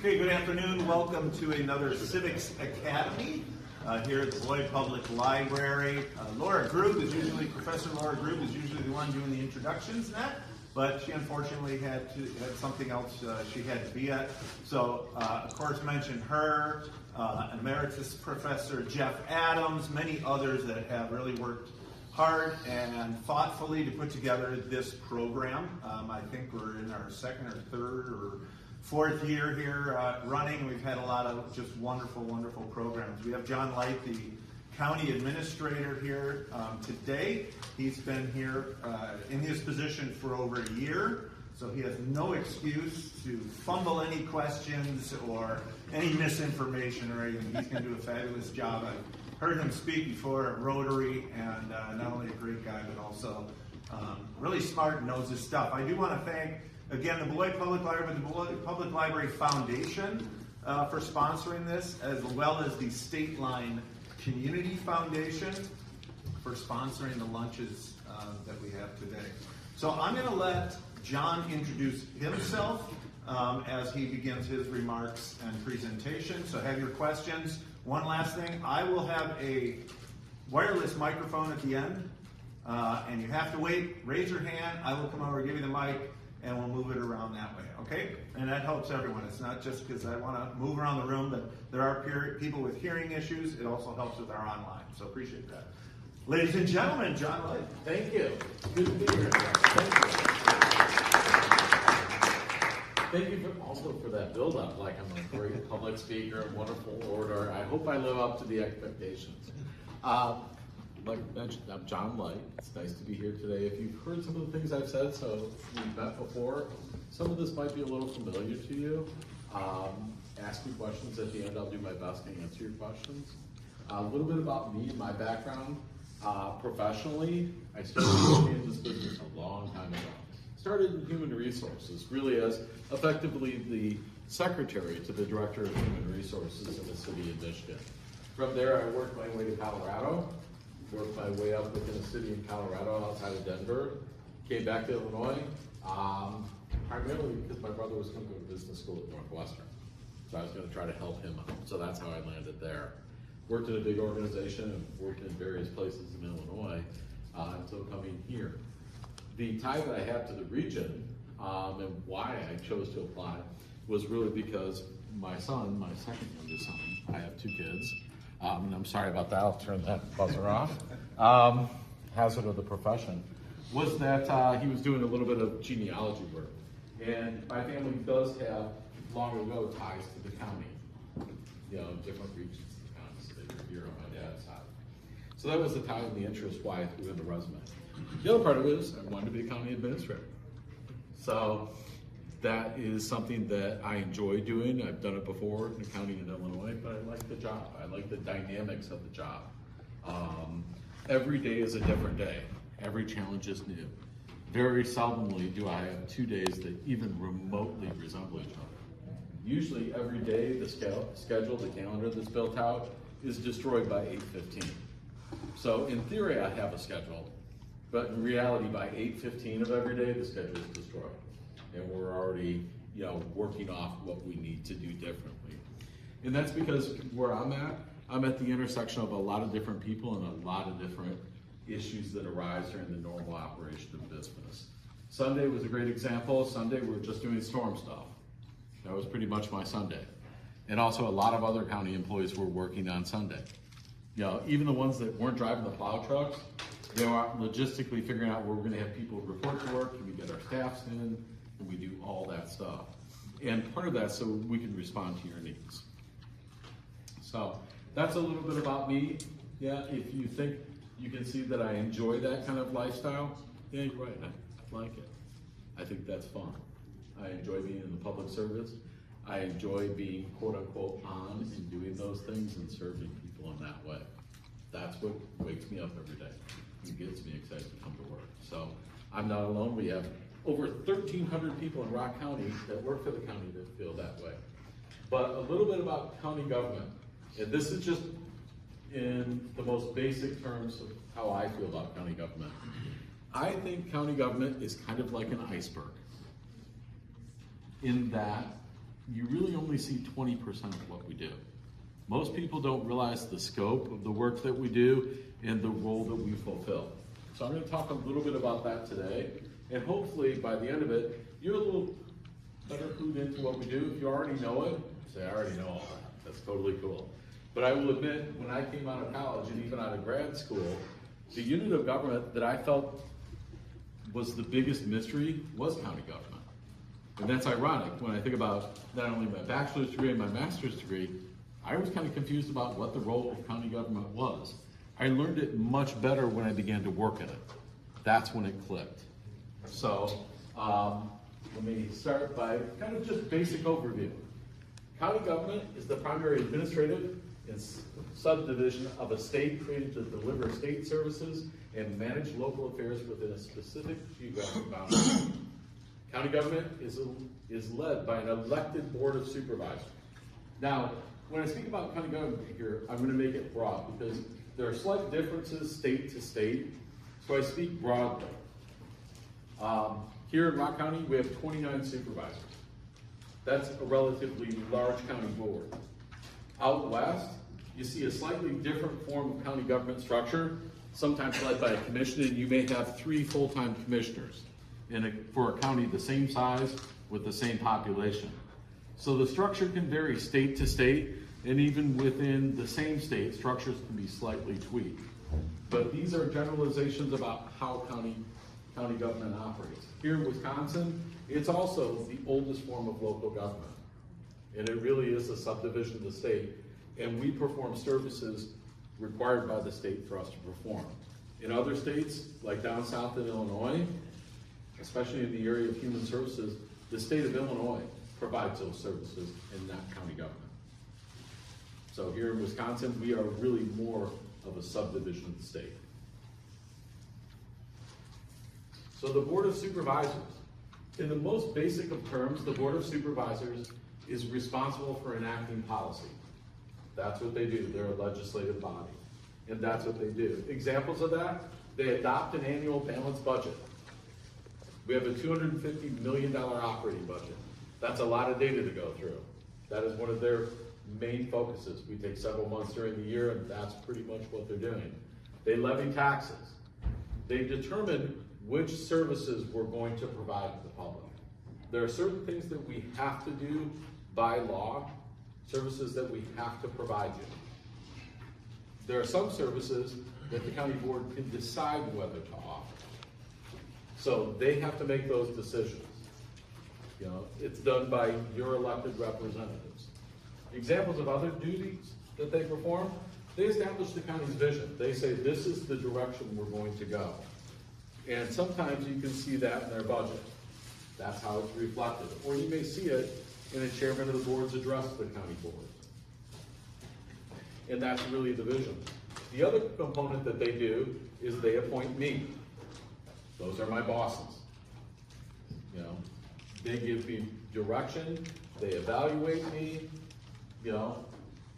Okay, good afternoon. Welcome to another Civics Academy here at the Beloit Public Library. Professor Laura Grube is usually the one doing the introductions and that, but she unfortunately had something else she had to be at. So, of course, mention her, Emeritus Professor Jeff Adams, many others that have really worked hard and thoughtfully to put together this program. I think we're in our second or third or fourth year here running. We've had a lot of just wonderful, wonderful programs. We have John Light, the county administrator here today. He's been here in his position for over a year, so he has no excuse to fumble any questions or any misinformation or anything. He's going to do a fabulous job. I've heard him speak before at Rotary, and not only a great guy, but also really smart and knows his stuff. I do want to thank again, the Beloit Public Library, the Beloit Public Library Foundation for sponsoring this, as well as the State Line Community Foundation for sponsoring the lunches that we have today. So I'm going to let John introduce himself as he begins his remarks and presentation. So have your questions. One last thing, I will have a wireless microphone at the end, and you have to wait, raise your hand, I will come over and give you the mic, and we'll move it around that way, okay? And that helps everyone. It's not just because I want to move around the room, but there are people with hearing issues. It also helps with our online, so appreciate that. Ladies and gentlemen, John Light. Thank you. Good to be here. Thank you also for that build-up, like I'm a great public speaker, a wonderful orator. I hope I live up to the expectations. Like I mentioned, I'm John Light. It's nice to be here today. If you've heard some of the things I've said, so we've met before, some of this might be a little familiar to you. Ask me questions at the end. I'll do my best to answer your questions. A little bit about me and my background. Professionally, I started working in this business a long time ago. Started in human resources, really as effectively the secretary to the director of human resources in the city of Michigan. From there, I worked my way to Colorado. Worked my way up within a city in Colorado outside of Denver. Came back to Illinois, primarily because my brother was coming to a business school at Northwestern. So I was going to try to help him out. So that's how I landed there. Worked in a big organization and worked in various places in Illinois until coming here. The tie that I have to the region and why I chose to apply was really because my son, my second youngest son, I have two kids, and I'm sorry about that, I'll turn that buzzer off. Hazard of the profession was that he was doing a little bit of genealogy work. And my family does have long ago ties to the county, different regions of the county, so they were here on my dad's side. So that was the tie and the interest why I threw in the resume. The other part of it is I wanted to be a county administrator. So that is something that I enjoy doing. I've done it before in the county in Illinois, but I like the job. I like the dynamics of the job. Every day is a different day. Every challenge is new. Very seldomly do I have 2 days that even remotely resemble each other. Usually every day, the schedule, the calendar that's built out is destroyed by 8:15. So in theory, I have a schedule, but in reality, by 8:15 of every day, the schedule is destroyed. And we're already, working off what we need to do differently. And that's because where I'm at the intersection of a lot of different people and a lot of different issues that arise during the normal operation of business. Sunday was a great example. Sunday, we were just doing storm stuff. That was pretty much my Sunday. And also a lot of other county employees were working on Sunday. Even the ones that weren't driving the plow trucks, they were logistically figuring out where we're gonna have people report to work, can we get our staffs in, and we do all that stuff. And part of that so we can respond to your needs. So that's a little bit about me. Yeah, if you think you can see that I enjoy that kind of lifestyle, yeah, you're right, I like it. I think that's fun. I enjoy being in the public service. I enjoy being quote unquote on and doing those things and serving people in that way. That's what wakes me up every day. It gets me excited to come to work. So I'm not alone. We have over 1,300 people in Rock County that work for the county that feel that way. But a little bit about county government. And this is just in the most basic terms of how I feel about county government. I think county government is kind of like an iceberg in that you really only see 20% of what we do. Most people don't realize the scope of the work that we do and the role that we fulfill. So I'm going to talk a little bit about that today, and hopefully by the end of it, you're a little better clued into what we do. If you already know it, say, I already know all that. That's totally cool. But I will admit, when I came out of college and even out of grad school, the unit of government that I felt was the biggest mystery was county government. And that's ironic when I think about not only my bachelor's degree and my master's degree, I was kind of confused about what the role of county government was. I learned it much better when I began to work in it. That's when it clicked. So let me start by kind of just basic overview. County government is the primary administrative and subdivision of a state created to deliver state services and manage local affairs within a specific geographic boundary. County government is led by an elected board of supervisors. Now, when I speak about county government here, I'm going to make it broad because there are slight differences state to state, so I speak broadly. Here in Rock County, we have 29 supervisors. That's a relatively large county board. Out west, you see a slightly different form of county government structure, sometimes led by a commission, and you may have 3 full-time commissioners for a county the same size with the same population. So the structure can vary state to state, and even within the same state, structures can be slightly tweaked. But these are generalizations about how county government operates. Here in Wisconsin, it's also the oldest form of local government. And it really is a subdivision of the state. And we perform services required by the state for us to perform. In other states, like down south in Illinois, especially in the area of human services, the state of Illinois provides those services and not county government. So here in Wisconsin, we are really more of a subdivision of the state. So the Board of Supervisors, in the most basic of terms, the Board of Supervisors is responsible for enacting policy. That's what they do. They're a legislative body, and that's what they do. Examples of that, they adopt an annual balanced budget. We have a $250 million operating budget. That's a lot of data to go through. That is one of their main focuses. We take several months during the year, and that's pretty much what they're doing. They levy taxes. They determine which services we're going to provide to the public. There are certain things that we have to do by law, services that we have to provide you. There are some services that the county board can decide whether to offer. So they have to make those decisions. You know, it's done by your elected representatives. Examples of other duties that they perform, they establish the county's vision. They say, this is the direction we're going to go. And sometimes you can see that in their budget. That's how it's reflected. Or you may see it in a chairman of the board's address to the county board. And that's really the vision. The other component that they do is they appoint me. Those are my bosses. You know, they give me direction, they evaluate me, you know,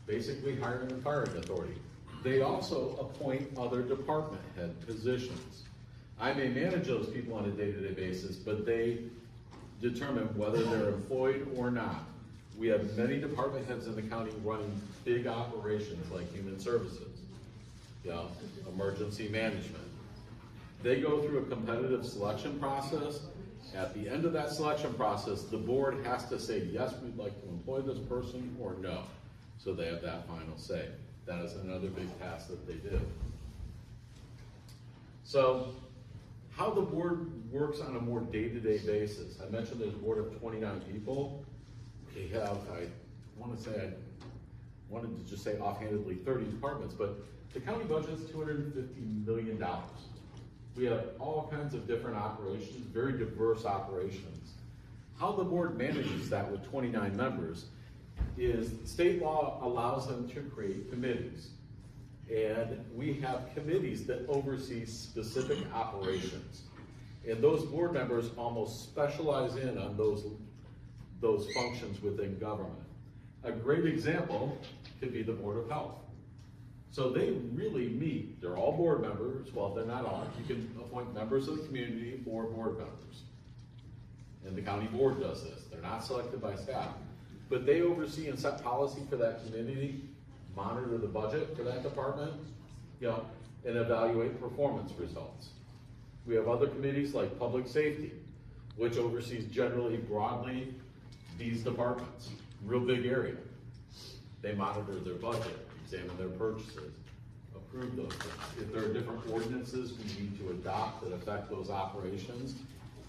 basically hiring and firing authority. They also appoint other department head positions. I may manage those people on a day-to-day basis, but they determine whether they're employed or not. We have many department heads in the county running big operations like human services, you know, emergency management. They go through a competitive selection process. At the end of that selection process, the board has to say, yes, we'd like to employ this person, or no. So they have that final say. That is another big task that they do. So, how the board works on a more day-to-day basis. I mentioned there's a board of 29 people. They have, I wanted to just say offhandedly 30 departments, but the county budget is $250 million. We have all kinds of different operations, very diverse operations. How the board manages that with 29 members is state law allows them to create committees. And we have committees that oversee specific operations. And those board members almost specialize in on those functions within government. A great example could be the Board of Health. So they really meet, they're all board members, well, they're not all, you can appoint members of the community or board members. And the county board does this, they're not selected by staff. but they oversee and set policy for that community, monitor the budget for that department, you know, and evaluate performance results. We have other committees like public safety, which oversees generally broadly these departments, real big area. They monitor their budget, examine their purchases, approve those things. If there are different ordinances we need to adopt that affect those operations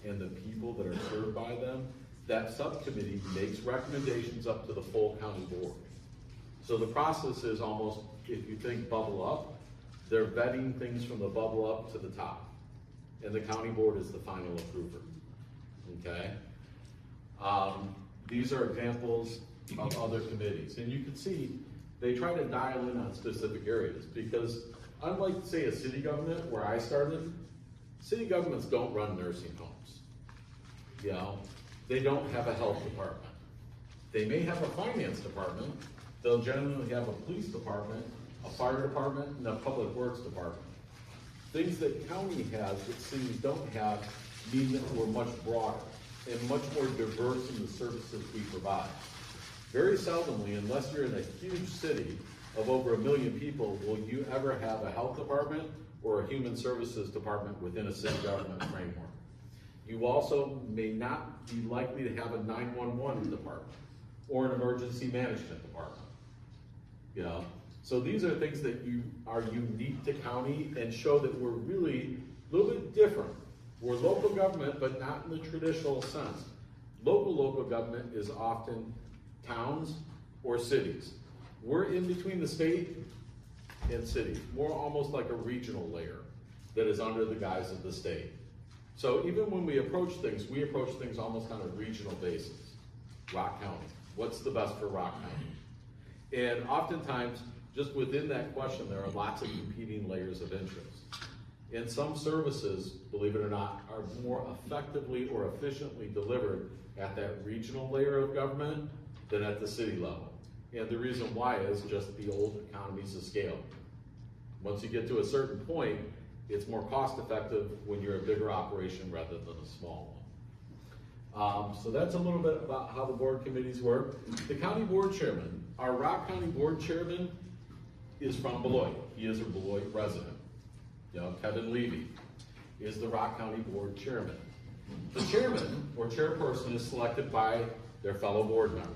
and the people that are served by them, that subcommittee makes recommendations up to the full county board. So the process is almost, if you think bubble up, they're vetting things from the bubble up to the top. And the county board is the final approver, okay? These are examples of other committees. And you can see, they try to dial in on specific areas because unlike, say, a city government where I started, city governments don't run nursing homes. You know, they don't have a health department. They may have a finance department. They'll generally have a police department, a fire department, and a public works department. Things that county has that cities don't have mean that we're much broader and much more diverse in the services we provide. Very seldomly, unless you're in a huge city of over 1 million people, will you ever have a health department or a human services department within a city government framework. You also may not be likely to have a 911 department or an emergency management department. You know, so these are things that are unique to county and show that we're really a little bit different. We're local government, but not in the traditional sense. Local government is often towns or cities. We're in between the state and cities. We're almost like a regional layer that is under the guise of the state. So even when we approach things almost on a regional basis. Rock County, what's the best for Rock County? And oftentimes, just within that question, there are lots of competing layers of interest. And some services, believe it or not, are more effectively or efficiently delivered at that regional layer of government than at the city level. And the reason why is just the old economies of scale. Once you get to a certain point, it's more cost effective when you're a bigger operation rather than a small one. So that's a little bit about how the board committees work. The county board chairman, our Rock County board chairman is from Beloit. He is a Beloit resident. You know, Kevin Levy is the Rock County board chairman. The chairman or chairperson is selected by their fellow board members.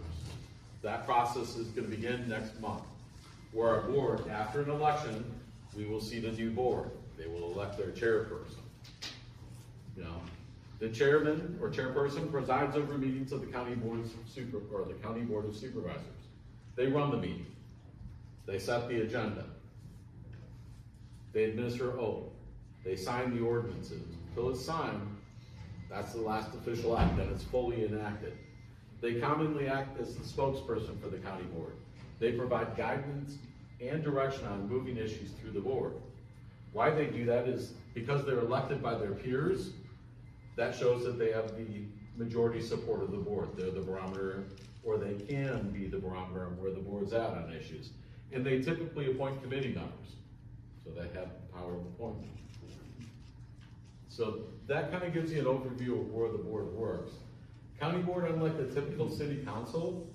That process is going to begin next month, where our board, after an election, we will seat a new board. They will elect their chairperson. You know, the chairman or chairperson presides over meetings of the county board of supervisors. They run the meeting. They set the agenda. They administer oath. They sign the ordinances. Until it's signed, that's the last official act, then it's fully enacted. They commonly act as the spokesperson for the county board. They provide guidance and direction on moving issues through the board. Why they do that is because they're elected by their peers. That shows that they have the majority support of the board. They're the barometer, or they can be the barometer of where the board's at on issues. And they typically appoint committee members, so they have power of appointment. So that kind of gives you an overview of where the board works. County board, unlike the typical city council,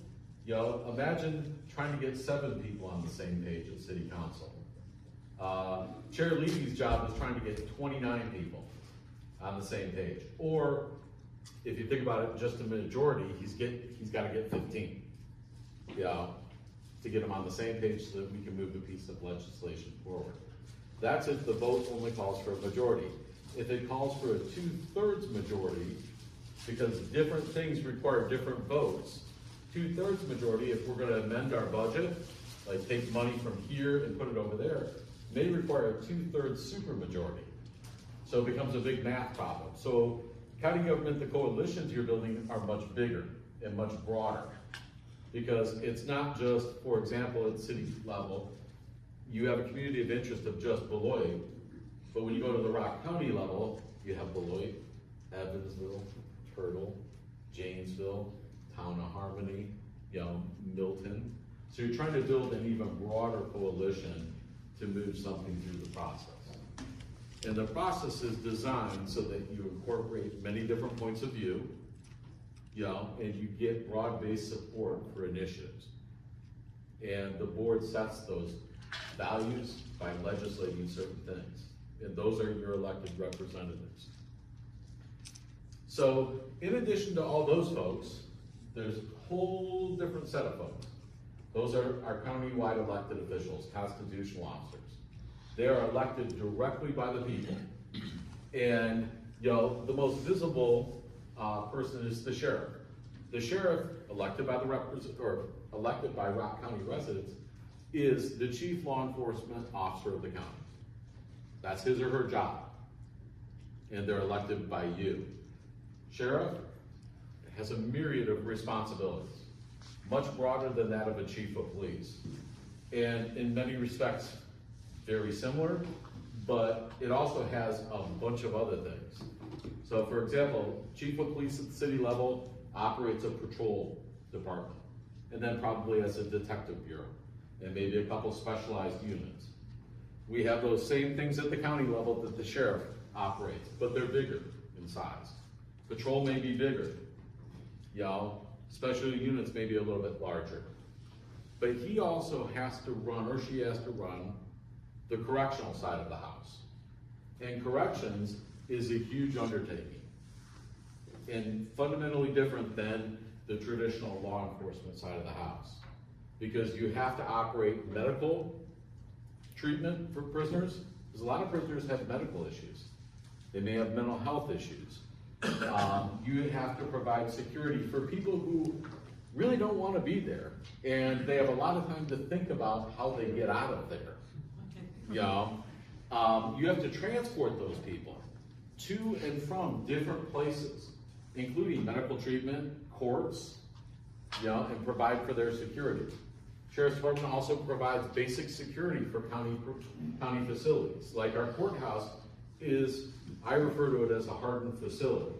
you know, imagine trying to get 7 people on the same page at city council. Chair Levy's job is trying to get 29 people on the same page. Or if you think about it, just a majority, he's got to get 15, you know, to get them on the same page so that we can move the piece of legislation forward. That's if the vote only calls for a majority. If it calls for a 2/3 majority, because different things require different votes, 2/3 majority, if we're gonna amend our budget, like take money from here and put it over there, may require a 2/3 supermajority. So it becomes a big math problem. So county government, the coalitions you're building are much bigger and much broader. Because it's not just, for example, at city level, you have a community of interest of just Beloit, but when you go to the Rock County level, you have Beloit, Evansville, Turtle, Janesville, Town of Harmony, you know, Milton. So you're trying to build an even broader coalition to move something through the process. And the process is designed so that you incorporate many different points of view, and you get broad-based support for initiatives. And the board sets those values by legislating certain things, and those are your elected representatives. So, in addition to all those folks, there's a whole different set of folks. Those are our county-wide elected officials, constitutional officers. They are elected directly by the people. And, the most visible person is the sheriff. The sheriff, elected by Rock County residents, is the chief law enforcement officer of the county. That's his or her job. And they're elected by you. Sheriff has a myriad of responsibilities, much broader than that of a chief of police. And in many respects, very similar, but it also has a bunch of other things. So for example, chief of police at the city level operates a patrol department, and then probably has a detective bureau, and maybe a couple specialized units. We have those same things at the county level that the sheriff operates, but they're bigger in size. Patrol may be bigger, special units may be a little bit larger. But he also has to run, or she has to run, the correctional side of the house. And corrections is a huge undertaking, and fundamentally different than the traditional law enforcement side of the house. Because you have to operate medical treatment for prisoners, because a lot of prisoners have medical issues. They may have mental health issues. You have to provide security for people who really don't want to be there, and they have a lot of time to think about how they get out of there. You have to transport those people to and from different places, including medical treatment, courts, and provide for their security. Sheriff's Department also provides basic security for county facilities. Like our courthouse is, I refer to it as a hardened facility.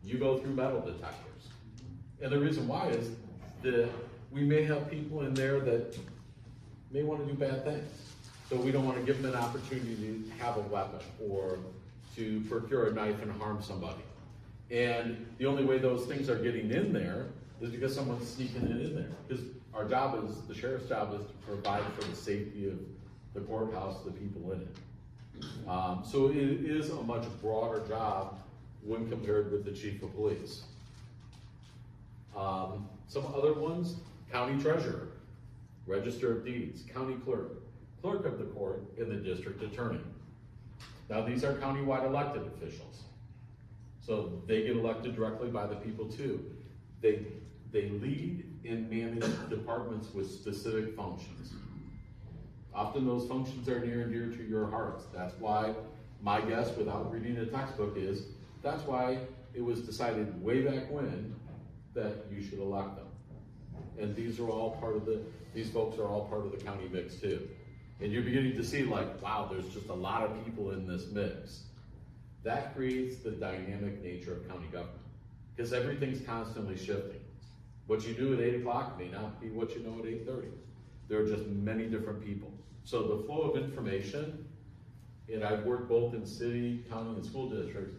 You go through metal detectors. And the reason why is that we may have people in there that may want to do bad things. So we don't want to give them an opportunity to have a weapon or to procure a knife and harm somebody. And the only way those things are getting in there is because someone's sneaking it in there. Because our job is, the sheriff's job is to provide for the safety of the courthouse, the people in it. So it is a much broader job when compared with the chief of police. Some other ones, county treasurer, register of deeds, county clerk, clerk of the court, and the district attorney. Now these are countywide elected officials. So they get elected directly by the people too. They lead and manage departments with specific functions. Often those functions are near and dear to your hearts. That's why my guess, without reading a textbook, is that's why it was decided way back when that you should elect them. And these are all part of these folks are all part of the county mix too. And you're beginning to see like, wow, there's just a lot of people in this mix. That creates the dynamic nature of county government, because everything's constantly shifting. What you do at 8 o'clock may not be what you know at 8:30. There are just many different people. So the flow of information, and I've worked both in city, county, and school districts,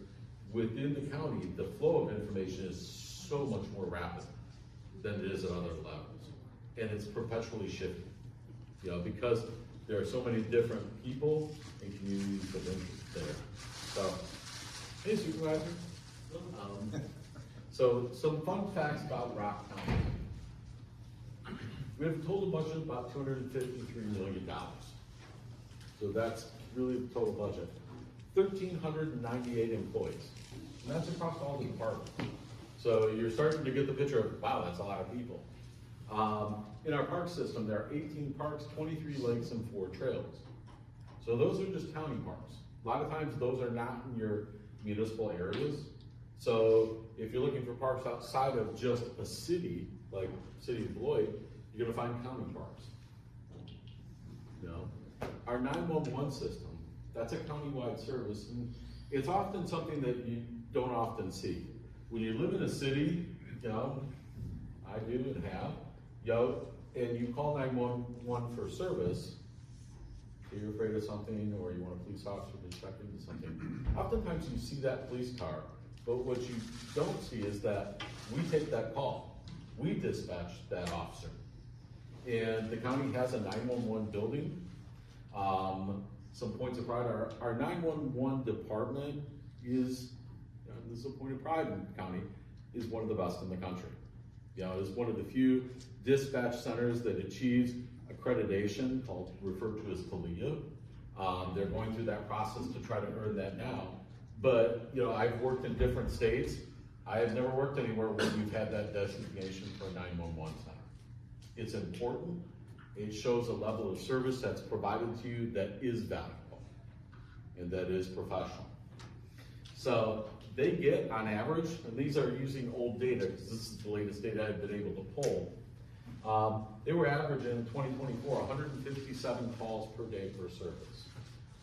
within the county, the flow of information is so much more rapid than it is at other levels. And it's perpetually shifting, because there are so many different people and communities of interest there. So, hey Supervisor. So some fun facts about Rock County. We have a total budget of about $253 million. So that's really the total budget. 1,398 employees. And that's across all the departments. So you're starting to get the picture of, wow, that's a lot of people. In our park system, there are 18 parks, 23 lakes, and 4 trails. So those are just county parks. A lot of times those are not in your municipal areas. So if you're looking for parks outside of just a city, like City of Beloit, you're gonna find county parks. Our 911 system, that's a countywide service, and it's often something that you don't often see. When you live in a city, I do and have, and you call 911 for service, so you're afraid of something, or you want a police officer to check into something, oftentimes you see that police car But what you don't see is that we take that call. We dispatch that officer. And the county has a 911 building. Some points of pride, our 911 department is, this is a point of pride in the county, is one of the best in the country. It's one of the few dispatch centers that achieves accreditation, referred to as CALIA. They're going through that process to try to earn that now. But, I've worked in different states. I have never worked anywhere where we've had that designation for a 911 center. It's important. It shows a level of service that's provided to you that is valuable and that is professional. So they get, on average, and these are using old data because this is the latest data I've been able to pull, they were averaging in 2024 157 calls per day per service.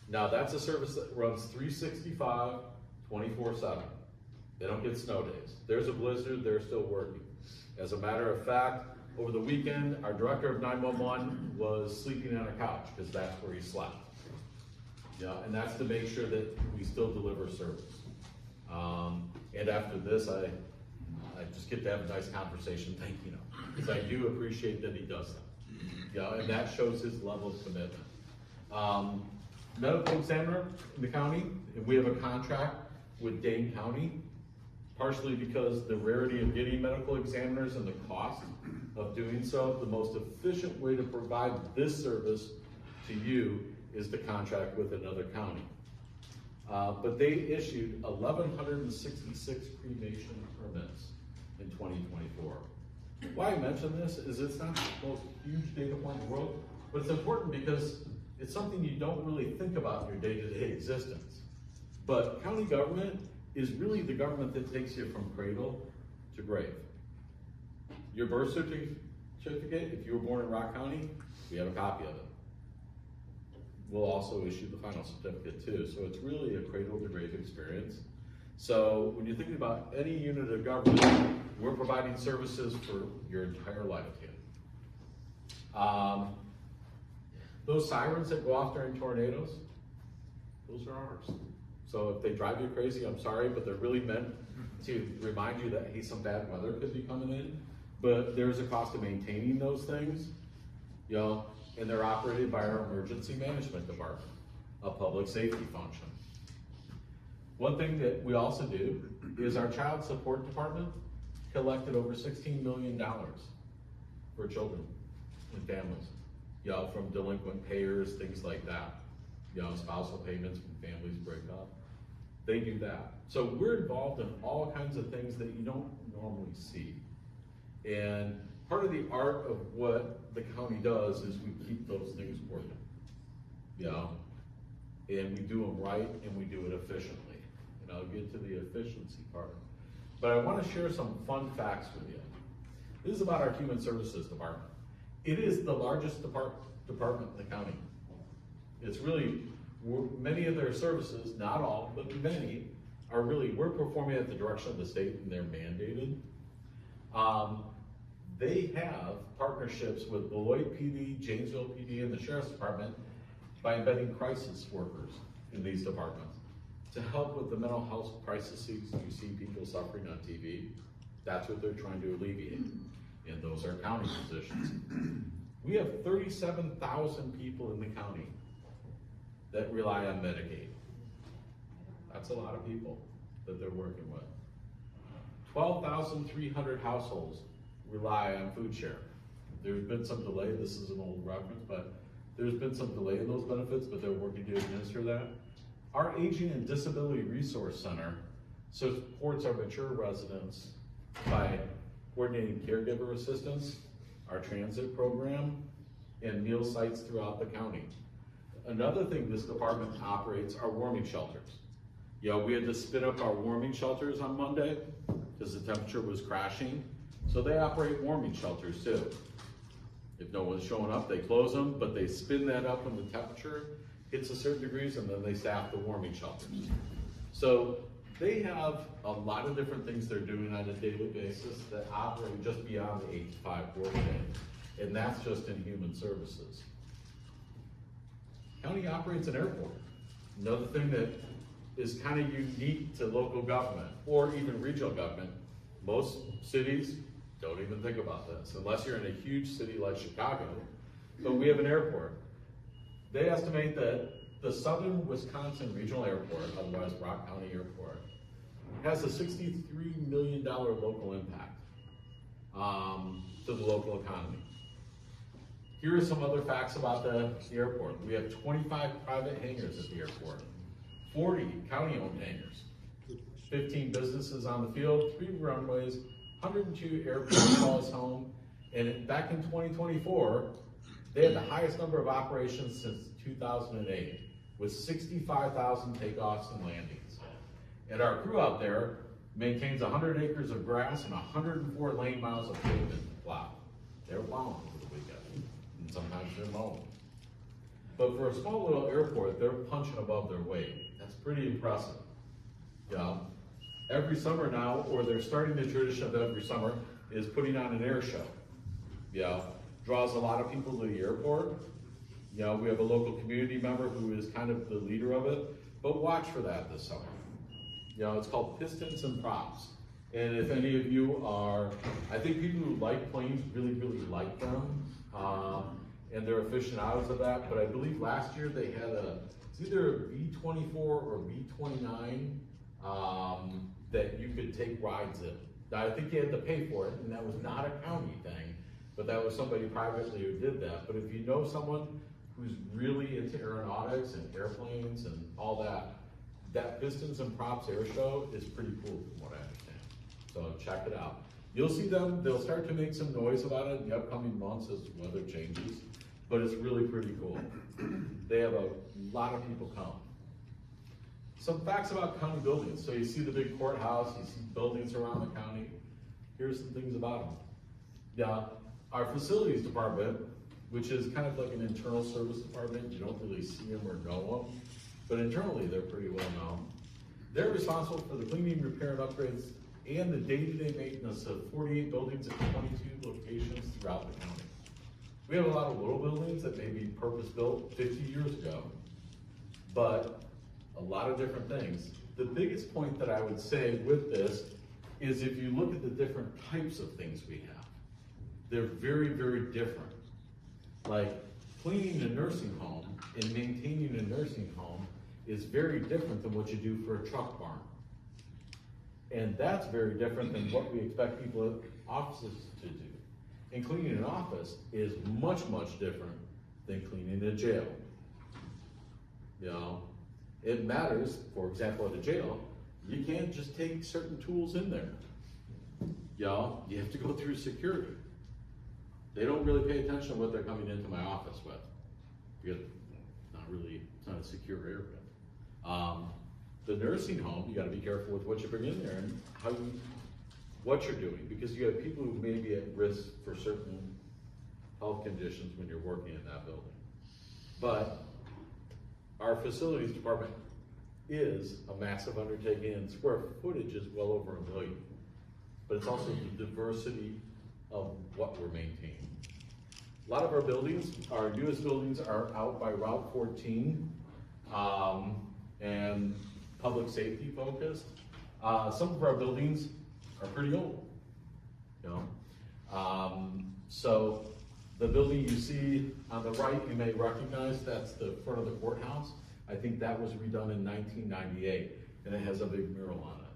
Now that's a service that runs 365, 24/7. They don't get snow days. There's a blizzard, they're still working. As a matter of fact, over the weekend, our director of 911 was sleeping on a couch because that's where he slept. And that's to make sure that we still deliver service. And after this, I just get to have a nice conversation thanking him, because I do appreciate that he does that. And that shows his level of commitment. Medical examiner in the county, and we have a contract with Dane County, partially because the rarity of getting medical examiners and the cost of doing so. The most efficient way to provide this service to you is to contract with another county. But they issued 1,166 cremation permits in 2024. Why I mention this is it's not the most huge data point in the world, but it's important because it's something you don't really think about in your day-to-day existence. But county government is really the government that takes you from cradle to grave. Your birth certificate, if you were born in Rock County, we have a copy of it. We'll also issue the final certificate too. So it's really a cradle to grave experience. So when you're thinking about any unit of government, we're providing services for your entire lifetime. Those sirens that go off during tornadoes, those are ours. So if they drive you crazy, I'm sorry, but they're really meant to remind you that, hey, some bad weather could be coming in. But there's a cost of maintaining those things, and they're operated by our emergency management department, a public safety function. One thing that we also do is our child support department collected over $16 million for children and families, from delinquent payers, things like that, spousal payments when families break up. They do that. So we're involved in all kinds of things that you don't normally see. And part of the art of what the county does is we keep those things working, and we do them right and we do it efficiently. And I'll get to the efficiency part. But I want to share some fun facts with you. This is about our human services department. It is the largest department in the county. It's really, many of their services, not all, but many, are really, we're performing at the direction of the state and they're mandated. They have partnerships with Beloit PD, Janesville PD, and the Sheriff's Department by embedding crisis workers in these departments to help with the mental health crises you see people suffering on TV. That's what they're trying to alleviate, and those are county positions. We have 37,000 people in the county that rely on Medicaid. That's a lot of people that they're working with. 12,300 households rely on food share. There's been some delay, this is an old reference, but there's been some delay in those benefits, but they're working to administer that. Our Aging and Disability Resource Center supports our mature residents by coordinating caregiver assistance, our transit program, and meal sites throughout the county. Another thing this department operates are warming shelters. We had to spin up our warming shelters on Monday because the temperature was crashing. So they operate warming shelters too. If no one's showing up, they close them, but they spin that up when the temperature hits a certain degrees, and then they staff the warming shelters. So they have a lot of different things they're doing on a daily basis that operate just beyond the 8 to 5 work day. And that's just in human services. County operates an airport. Another thing that is kind of unique to local government or even regional government. Most cities don't even think about this unless you're in a huge city like Chicago, but we have an airport. They estimate that the Southern Wisconsin Regional Airport, otherwise Rock County Airport, has a $63 million local impact to the local economy. Here are some other facts about the airport. We have 25 private hangars at the airport, 40 county-owned hangars, 15 businesses on the field, 3 runways, 102 airport calls home, and back in 2024, they had the highest number of operations since 2008, with 65,000 takeoffs and landings. And our crew out there maintains 100 acres of grass and 104 lane miles of pavement to plow. They're plowing over the weekend, and sometimes they're mowing. But for a small little airport, they're punching above their weight. That's pretty impressive. Yeah. Every summer now, or they're starting the tradition of every summer, is putting on an air show. Yeah. Draws a lot of people to the airport. You know, we have a local community member who is kind of the leader of it, but watch for that this summer. You know, it's called Pistons and Props. And if any of you are, I think people who like planes really, really like them, and they're aficionados of that, but I believe last year they had it's either a B-24 or B-29 that you could take rides in. Now, I think you had to pay for it, and that was not a county thing, but that was somebody privately who did that. But if you know someone who's really into aeronautics and airplanes and all that, that Pistons and Props air show is pretty cool from what I understand. So check it out. You'll see them, they'll start to make some noise about it in the upcoming months as weather changes, but it's really pretty cool. They have a lot of people come. Some facts about county buildings. So you see the big courthouse, you see buildings around the county. Here's some things about them. Yeah, our facilities department, which is kind of like an internal service department, you don't really see them or know them, but internally they're pretty well known. They're responsible for the cleaning, repair, and upgrades, and the day-to-day maintenance of 48 buildings at 22 locations throughout the county. We have a lot of little buildings that may be purpose-built 50 years ago, but a lot of different things. The biggest point that I would say with this is if you look at the different types of things we have, they're very, very different. Like cleaning a nursing home and maintaining a nursing home is very different than what you do for a truck barn. And that's very different than what we expect people at offices to do. And cleaning an office is much, much different than cleaning a jail. You know, it matters, for example, at a jail, you can't just take certain tools in there. You know, you have to go through security. They don't really pay attention to what they're coming into my office with, because it's not a secure area. The nursing home, you gotta be careful with what you bring in there and what you're doing, because you have people who may be at risk for certain health conditions when you're working in that building. But our facilities department is a massive undertaking, and square footage is well over 1 million. But it's also the diversity of what we're maintaining. A lot of our buildings, our newest buildings are out by Route 14, and public safety focused. Some of our buildings are pretty old, you know. So the building you see on the right, you may recognize, that's the front of the courthouse. I think that was redone in 1998, and it has a big mural on it.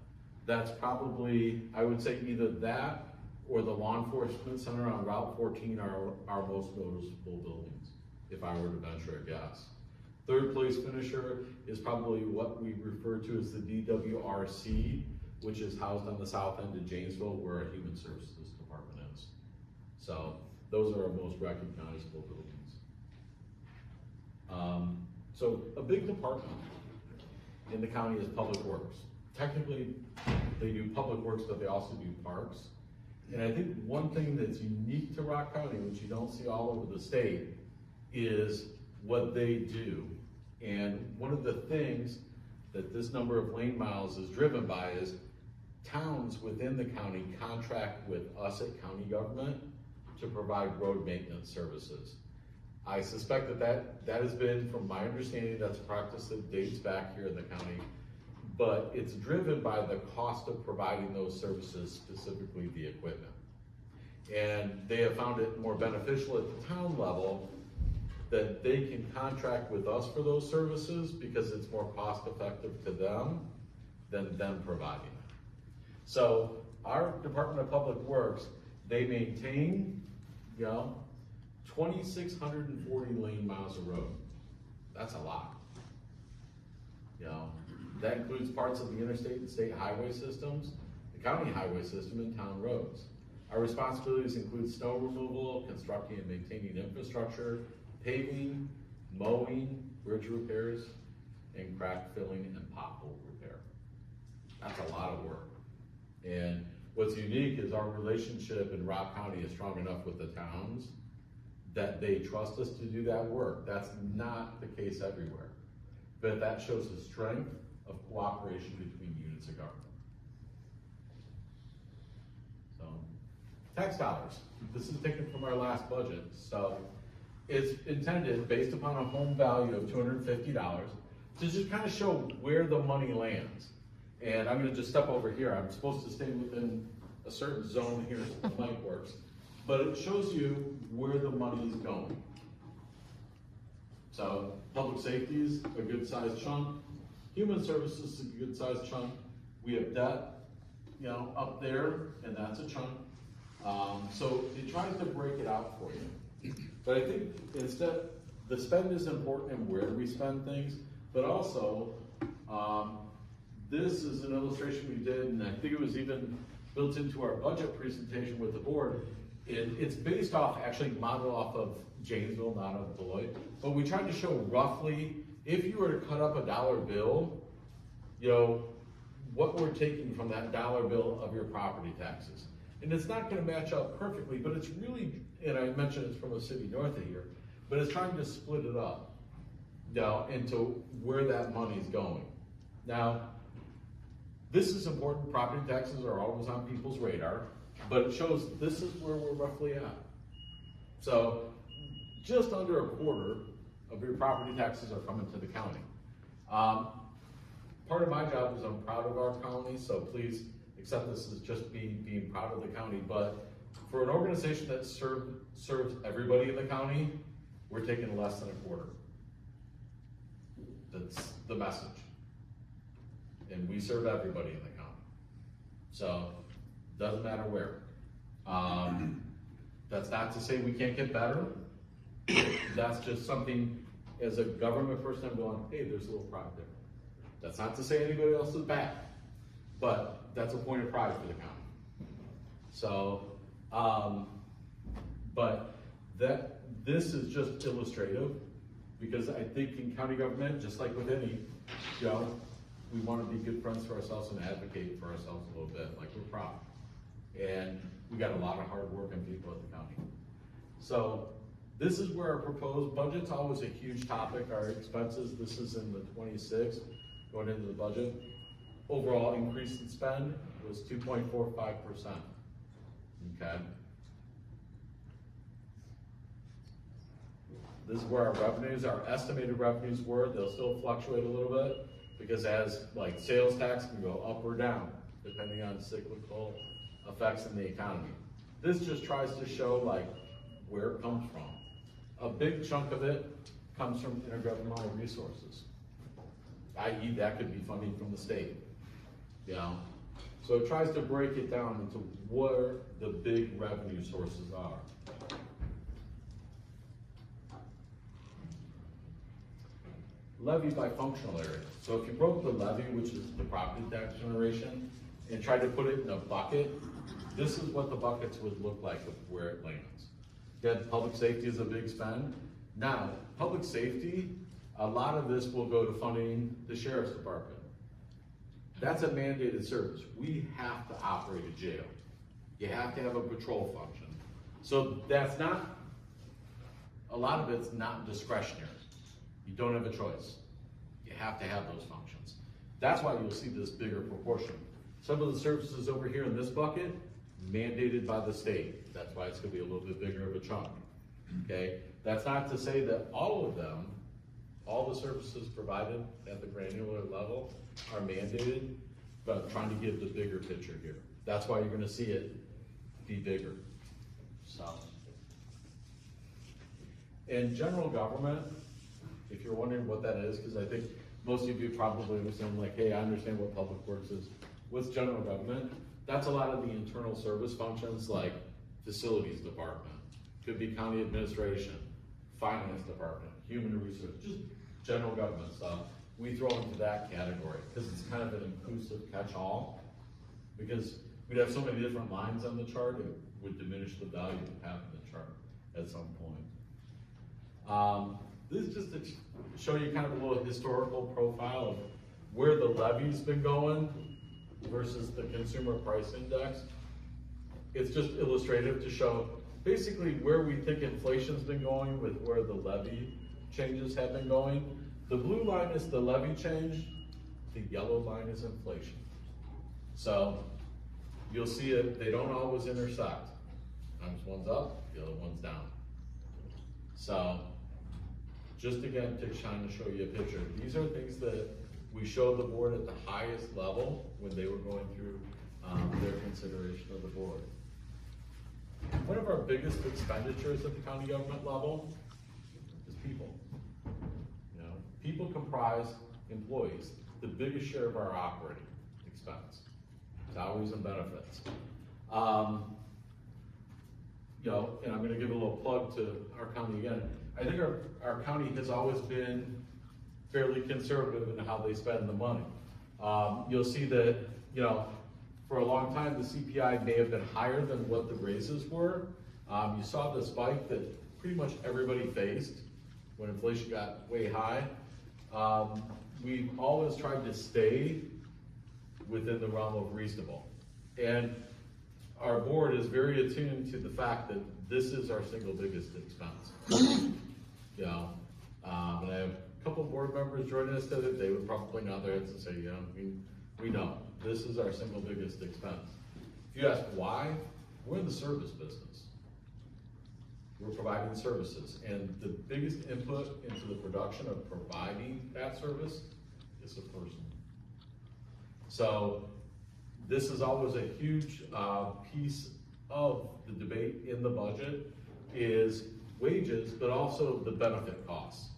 That's probably, I would say either that or the law enforcement center on Route 14 are our most noticeable buildings, if I were to venture a guess. Third place finisher is probably what we refer to as the DWRC, which is housed on the south end of Janesville, where our human services department is. So those are our most recognizable buildings. So a big department in the county is public works. Technically, they do public works, but they also do parks. And I think one thing that's unique to Rock County, which you don't see all over the state, is what they do. And one of the things that this number of lane miles is driven by is towns within the county contract with us at county government to provide road maintenance services. I suspect that has been, from my understanding, that's a practice that dates back here in the county. but it's driven by the cost of providing those services, specifically the equipment. And they have found it more beneficial at the town level that they can contract with us for those services because it's more cost effective to them than them providing it. So our Department of Public Works, they maintain, 2,640 lane miles of road. That's a lot. That includes parts of the interstate and state highway systems, the county highway system, and town roads. Our responsibilities include snow removal, constructing and maintaining infrastructure, paving, mowing, bridge repairs, and crack filling and pothole repair. That's a lot of work. And what's unique is our relationship in Rock County is strong enough with the towns that they trust us to do that work. That's not the case everywhere. But that shows the strength of cooperation between units of government. So, tax dollars. This is taken from our last budget. So, it's intended, based upon a home value of $250, to just kind of show where the money lands. And I'm gonna just step over here. I'm supposed to stay within a certain zone here so the mic works. But it shows you where the money is going. So, public safety is a good sized chunk. Human services is a good sized chunk. We have debt, up there, and that's a chunk. So it tries to break it out for you. But I think instead, the spend is important in where we spend things, but also, this is an illustration we did, and I think it was even built into our budget presentation with the board. It's based off, actually modeled off of Janesville, not of Beloit, but we tried to show roughly, if you were to cut up a dollar bill, what we're taking from that dollar bill of your property taxes. And it's not gonna match up perfectly, but it's really, and I mentioned it's from a city north of here, but it's trying to split it up, into where that money's going. Now, this is important. Property taxes are always on people's radar, but it shows this is where we're roughly at. So, just under a quarter of your property taxes are coming to the county. Part of my job is I'm proud of our county, so please accept this as just being proud of the county, but for an organization that serves everybody in the county, we're taking less than a quarter. That's the message. And we serve everybody in the county. So, doesn't matter where. That's not to say we can't get better. That's just something, as a government person, I'm going, hey, there's a little pride there. That's not to say anybody else is bad, but that's a point of pride for the county. So, but this is just illustrative, because I think in county government, just like with any, we want to be good friends for ourselves and advocate for ourselves a little bit, like we're proud. And we got a lot of hard working people at the county. So this is where our proposed budget's always a huge topic. Our expenses, this is in the 26, going into the budget. Overall increase in spend was 2.45%. Okay. This is where our revenues, our estimated revenues were. They'll still fluctuate a little bit because as like sales tax can go up or down depending on cyclical effects in the economy. This just tries to show like where it comes from. A big chunk of it comes from intergovernmental resources, i.e. that could be funding from the state. So it tries to break it down into where the big revenue sources are. Levy by functional area. So if you broke the levy, which is the property tax generation, and tried to put it in a bucket, this is what the buckets would look like with where it lands. Again, public safety is a big spend. Now, public safety, a lot of this will go to funding the sheriff's department. That's a mandated service. We have to operate a jail. You have to have a patrol function. So that's not, a lot of it's not discretionary. You don't have a choice. You have to have those functions. That's why you'll see this bigger proportion. Some of the services over here in this bucket, mandated by the state. That's why it's gonna be a little bit bigger of a chunk, okay? That's not to say that all of them all the services provided at the granular level are mandated, but I'm trying to give the bigger picture here. That's why you're gonna see it be bigger, so. In general government, if you're wondering what that is, because I think most of you probably understand, like, hey, I understand what public works is. What's general government? That's a lot of the internal service functions like facilities department, could be county administration, finance department, human resources, just general government stuff. We throw into that category because it's kind of an inclusive catch-all, because we'd have so many different lines on the chart, it would diminish the value of having the chart at some point. This is just to show you kind of a little historical profile of where the levy's been going versus the consumer price index. It's just illustrative to show basically where we think inflation's been going with where the levy changes have been going. The blue line is the levy change, the yellow line is inflation. So you'll see it, they don't always intersect. Sometimes one's up, the other one's down. So just again to kind of show you a picture, these are things that we showed the board at the highest level when they were going through their consideration of the board. One of our biggest expenditures at the county government level is people. You know, people comprise employees, the biggest share of our operating expense, salaries and benefits. You know, and I'm going to give a little plug to our county again. I think our county has always been fairly conservative in how they spend the money. You'll see that, you know, for a long time, the CPI may have been higher than what the raises were. You saw the spike that pretty much everybody faced when inflation got way high. We've always tried to stay within the realm of reasonable. And our board is very attuned to the fact that this is our single biggest expense. You know, and I have a couple of board members joining us today, they would probably nod their heads and say, yeah, we know, this is our single biggest expense. If you ask why, we're in the service business. We're providing services, and the biggest input into the production of providing that service is a person. So this is always a huge piece of the debate in the budget is wages, but also the benefit costs.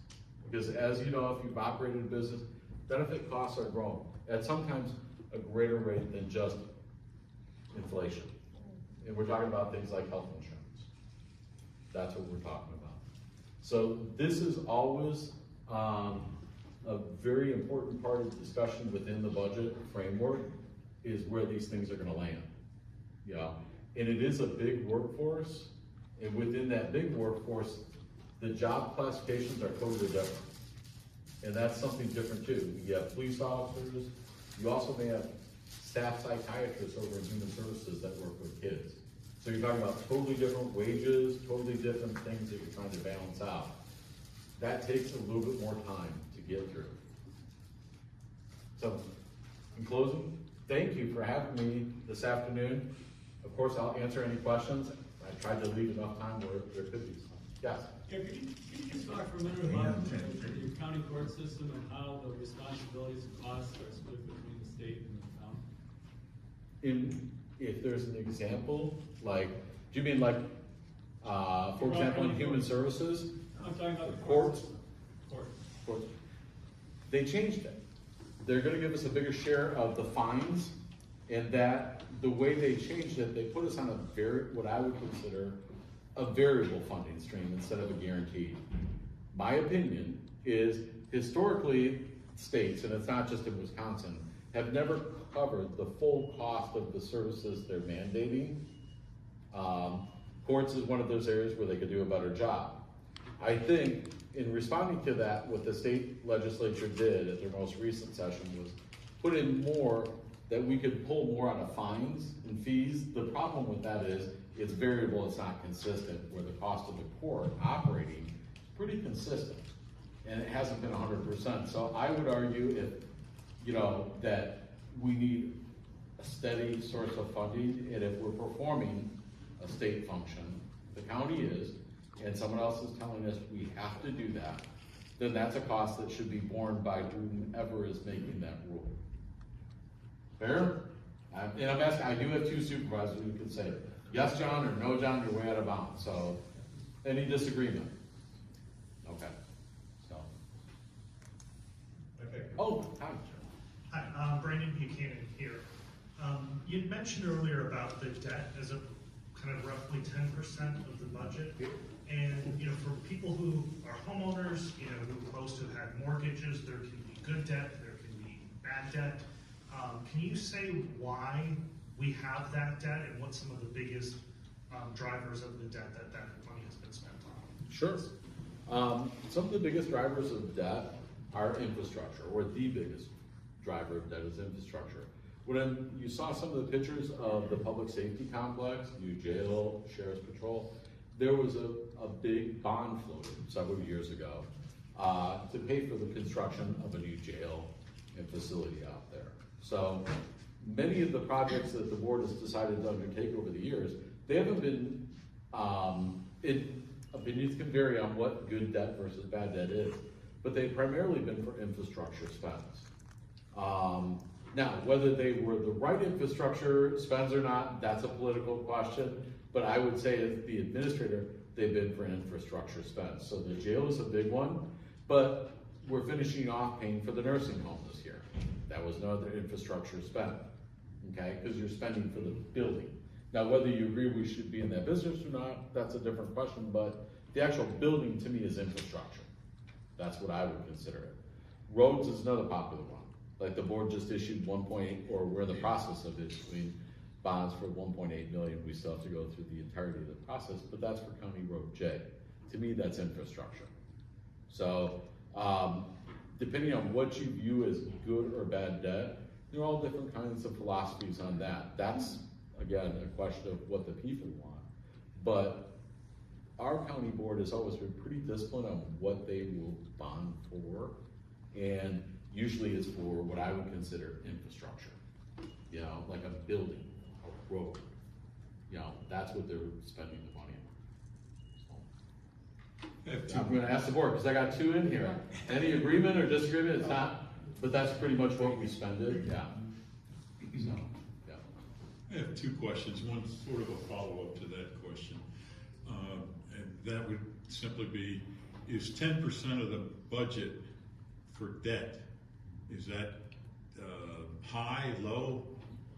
Because as you know, if you've operated a business, benefit costs are growing at sometimes a greater rate than just inflation. And we're talking about things like health insurance. That's what we're talking about. So this is always a very important part of the discussion within the budget framework is where these things are gonna land. Yeah, and it is a big workforce, and within that big workforce, the job classifications are totally different. And that's something different too. You have police officers, you also may have staff psychiatrists over in human services that work with kids. So you're talking about totally different wages, totally different things that you're trying to balance out. That takes a little bit more time to get through. So, in closing, thank you for having me this afternoon. Of course, I'll answer any questions. I tried to leave enough time where there could be some. Yes? Yeah, could you just talk for a minute about your county court system and how the responsibilities and costs are split between the state and the county? If there's an example, like, do you mean like, for example, in human services? I'm talking about the courts. Courts. They changed it. They're gonna give us a bigger share of the fines, and that the way they changed it, they put us on what I would consider a variable funding stream instead of a guaranteed. My opinion is historically states, and it's not just in Wisconsin, have never covered the full cost of the services they're mandating. Courts is one of those areas where they could do a better job. I think in responding to that, what the state legislature did at their most recent session was put in more that we could pull more out of fines and fees. The problem with that is it's variable, it's not consistent, where the cost of the court operating is pretty consistent, and it hasn't been 100%. So I would argue if, you know, that we need a steady source of funding, and if we're performing a state function, the county is, and someone else is telling us we have to do that, then that's a cost that should be borne by whomever is making that rule. Fair? And I'm asking, I do have two supervisors who can say, yes, John, or no, John, you're way out of bounds, so, any disagreement? Okay, so. Okay. Oh, hi. Hi, Brandon Buchanan here. You'd mentioned earlier about the debt as a kind of roughly 10% of the budget. And, you know, for people who are homeowners, you know, who most have had mortgages, there can be good debt, there can be bad debt. Can you say why we have that debt and what some of the biggest drivers of the debt that money has been spent on? Sure. Some of the biggest drivers of debt are infrastructure, or the biggest driver of debt is infrastructure. When you saw some of the pictures of the public safety complex, new jail, sheriff's patrol, there was a big bond floated several years ago to pay for the construction of a new jail and facility out there. So many of the projects that the board has decided to undertake over the years, they haven't been, opinions can vary on what good debt versus bad debt is, but they've primarily been for infrastructure spends. Now, whether they were the right infrastructure spends or not, that's a political question, but I would say as the administrator, they've been for infrastructure spends. So the jail is a big one, but we're finishing off paying for the nursing home this year. That was another infrastructure spend, okay? Because you're spending for the building. Now, whether you agree we should be in that business or not, that's a different question, but the actual building to me is infrastructure. That's what I would consider it. Roads is another popular one. Like the board just issued 1.8, or we're in the process of issuing bonds for 1.8 million. We still have to go through the entirety of the process, but that's for County Road J. To me, that's infrastructure. So, depending on what you view as good or bad debt, there are all different kinds of philosophies on that. That's, again, a question of what the people want. But our county board has always been pretty disciplined on what they will bond for, and usually it's for what I would consider infrastructure. You know, like a building, a road. You know, that's what they're spending the money on. So, I'm gonna ask the board, because I got two in here. Any agreement or disagreement? It's not, but that's pretty much what we spend it, yeah. So, yeah. I have two questions. One sort of a follow-up to that question. And that would simply be, is 10% of the budget for debt, is that high, low,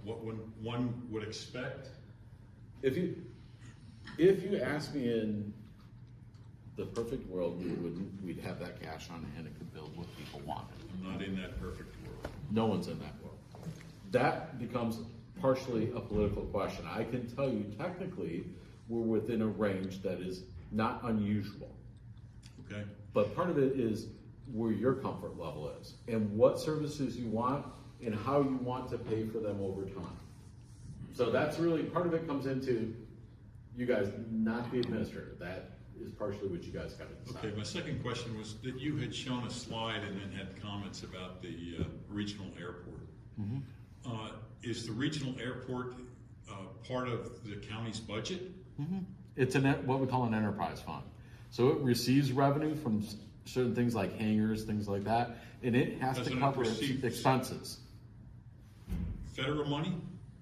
what one would expect? If you ask me in the perfect world, we'd have that cash on hand and could build what people wanted. I'm not in that perfect world. No one's in that world. That becomes partially a political question. I can tell you technically, we're within a range that is not unusual. Okay. But part of it is where your comfort level is and what services you want and how you want to pay for them over time. So that's really, part of it comes into you guys, not the administrator. That is partially what you guys got to decide. Okay, my second question was that you had shown a slide and then had comments about the regional airport. Mm-hmm. Is the regional airport part of the county's budget? Mm-hmm. It's what we call an enterprise fund. So it receives revenue from certain things like hangars, things like that, and it has to cover its expenses. Federal money?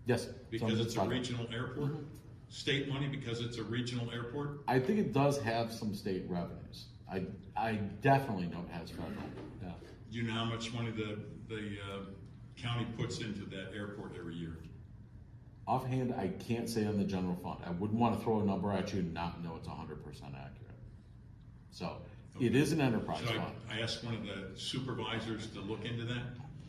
Yes. Because it's a regional airport? Mm-hmm. State money because it's a regional airport? I think it does have some state revenues. I definitely know it has federal. Yeah. Do you know how much money the county puts into that airport every year? Offhand, I can't say on the general fund. I wouldn't want to throw a number at you and not know it's 100% accurate. So okay. It is an enterprise fund. I asked one of the supervisors to look into that?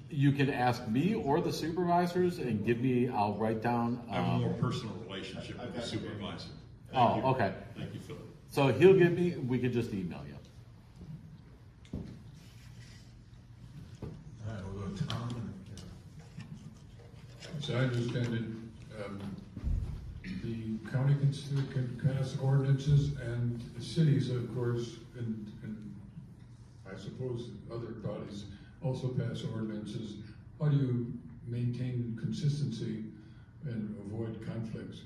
You can ask me or the supervisors and give me, I'll write down. I have a more personal relationship with the supervisor. Thank you. Okay. Thank you, Philip. So he'll give me, we could just email you. All right, we'll go to Tom. So I understand that the county can pass ordinances and cities, of course, and I suppose other bodies also pass ordinances. How do you maintain consistency and avoid conflicts?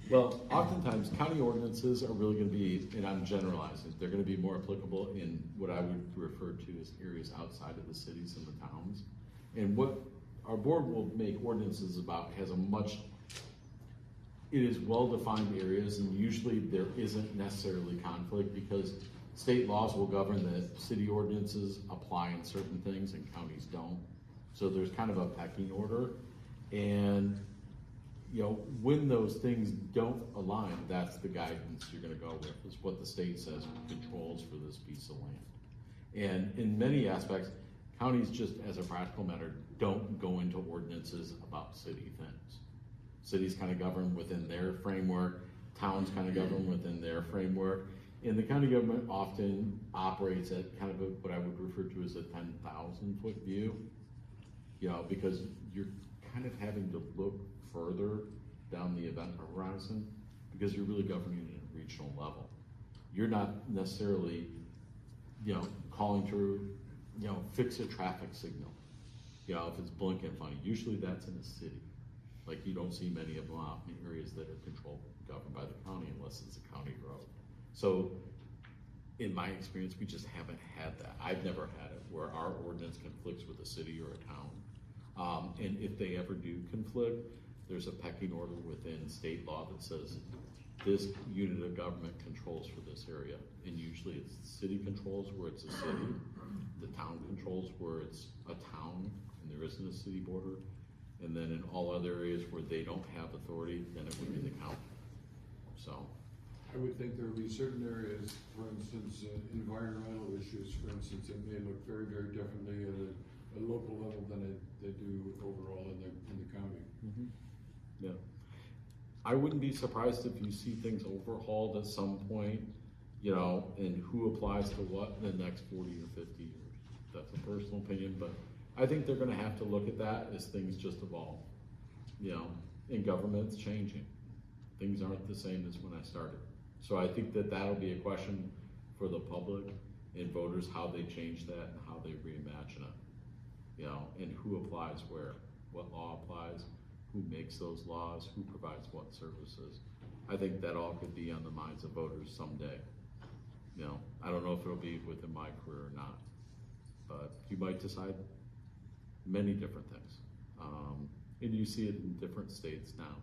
Well, oftentimes, county ordinances are really gonna be, and I'm generalizing, they're gonna be more applicable in what I would refer to as areas outside of the cities and the towns. And what our board will make ordinances about has a much, it is well-defined areas, and usually there isn't necessarily conflict, because state laws will govern that city ordinances apply in certain things and counties don't. So there's kind of a pecking order, and you know, when those things don't align, that's the guidance you're gonna go with, is what the state says controls for this piece of land. And in many aspects, counties, just as a practical matter, don't go into ordinances about city things. Cities kind of govern within their framework, towns kind of govern within their framework, and the county government often operates at kind of what I would refer to as a 10,000-foot view, you know, because you're kind of having to look further down the event horizon, because you're really governing at a regional level. You're not necessarily, you know, calling to, you know, fix a traffic signal, you know, if it's blinking funny. Usually that's in a city. Like, you don't see many of them out in areas that are controlled, governed by the county, unless it's a county road. So in my experience, we just haven't had that. I've never had it where our ordinance conflicts with a city or a town. And if they ever do conflict, there's a pecking order within state law that says this unit of government controls for this area. And usually it's the city controls where it's a city, the town controls where it's a town and there isn't a city border. And then in all other areas where they don't have authority, then it would be the county. So. I would think there would be certain areas, for instance, environmental issues, for instance, that may look very, very differently at a local level than they do overall in the county. Mm-hmm. Yeah. I wouldn't be surprised if you see things overhauled at some point, you know, and who applies to what in the next 40 or 50 years. That's a personal opinion, but I think they're gonna have to look at that as things just evolve, you know, and government's changing. Things aren't the same as when I started. So I think that that'll be a question for the public and voters, how they change that and how they reimagine it, you know, and who applies where, what law applies, who makes those laws, who provides what services. I think that all could be on the minds of voters someday. You know, I don't know if it'll be within my career or not, but you might decide many different things. And you see it in different states now.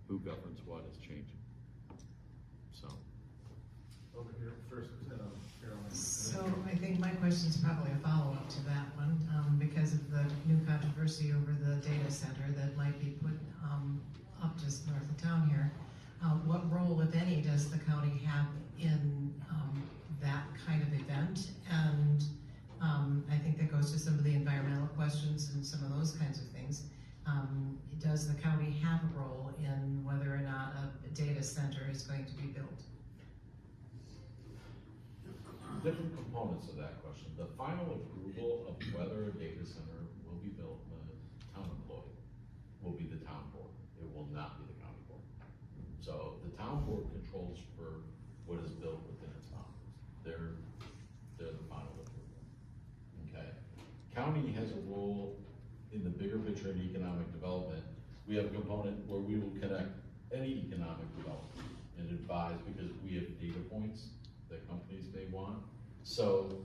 Who governs what is changing. So. Over here first, Caroline. So I think my question is probably a follow-up to that one, because of the new controversy over the data center that might be put up just north of town here. What role, if any, does the county have in that kind of event? And I think that goes to some of the environmental questions and some of those kinds of things. Does the county have a role in whether or not a data center is going to be built? Different components of that question. The final approval of whether a data center will be built in the town of Beloit will be the town board. It will not be the county board. So the town board controls for what is built within its boundaries. They're the final approval. Okay. County has a role in the bigger picture in economic development. We have a component where we will connect any economic development and advise, because we have data points that companies may want. So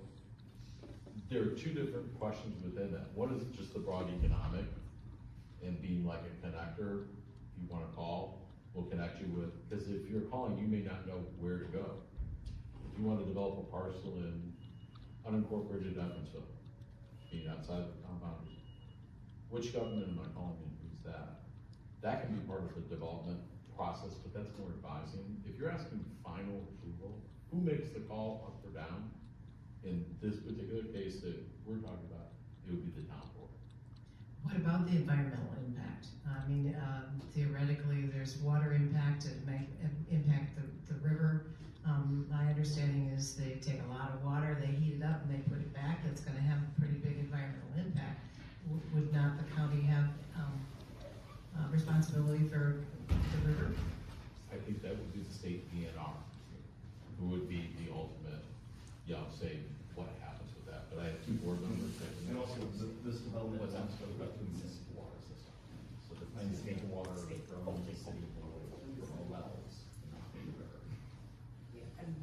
there are two different questions within that. One is just the broad economic and being like a connector. If you want to call, we'll connect you with, because if you're calling, you may not know where to go. If you want to develop a parcel in unincorporated Evansville, being outside of the town boundaries, which government am I calling and who's that? That can be part of the development process, but that's more advising. If you're asking final approval, who makes the call up or down? In this particular case that we're talking about, it would be the town board. What about the environmental impact? I mean, theoretically, there's water impact, it may impact the river. My understanding is they take a lot of water, they heat it up and they put it back. That's gonna have a pretty big environmental impact. Would not the county have responsibility for the river? I think that would be the state DNR, who would be the ultimate, you know, say what happens with that. But I have two board members. And also, this development What's is that? also about the municipal water system. So the And state water from the city of Beloit.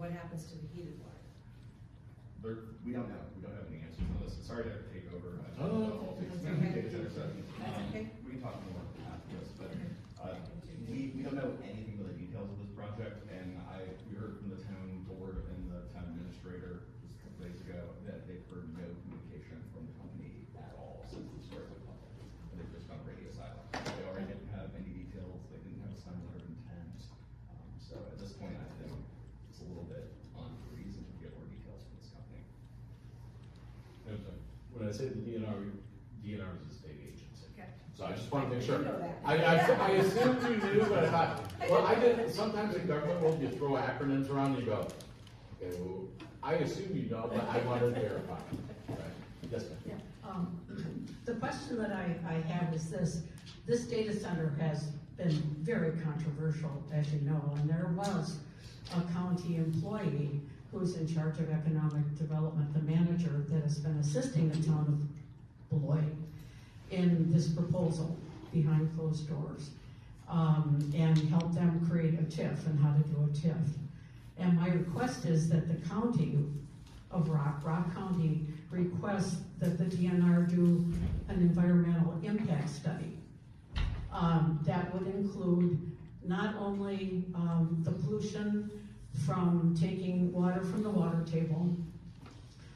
what happens to the heated water? We don't know. We don't have any answers on this. Sorry to take over. Oh, That's okay. We can talk more after this, but we don't know anything about the details of this project, and we heard from the town board and the town administrator just a couple days ago that they've heard no communication from the company at all since the start of the project. They've just gone radio silent. They already didn't have any details. They didn't have a signed letter of intent. So at this point, I think it's a little bit unreasonable to get more details from this company. I'm sorry. When I say the DNR is a state agency. Okay. So I just want to make sure. You know that. I assumed you knew, but I thought, well, I did, sometimes in government world, you throw acronyms around and you go, okay, well, I assume you know, but I wanted to verify. Right? Yes, ma'am. Yeah, the question that I have is this data center has been very controversial, as you know, and there was a county employee who's in charge of economic development, the manager that has been assisting the town of Beloit in this proposal behind closed doors, and help them create a TIF and how to do a TIF. And my request is that the county of Rock County requests that the DNR do an environmental impact study. That would include not only the pollution from taking water from the water table,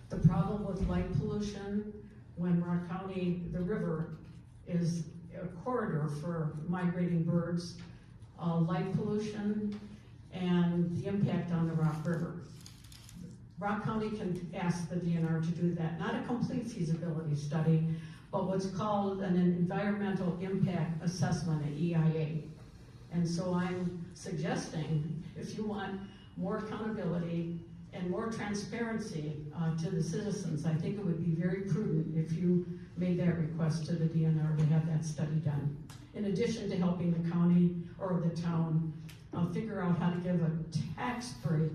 the problem with light pollution when Rock County, the river, is a corridor for migrating birds, light pollution, and the impact on the Rock River. Rock County can ask the DNR to do that, not a complete feasibility study, but what's called an environmental impact assessment, an EIA. And so I'm suggesting, if you want more accountability and more transparency to the citizens, I think it would be very prudent if you made that request to the DNR to have that study done. In addition to helping the county or the town figure out how to give a tax break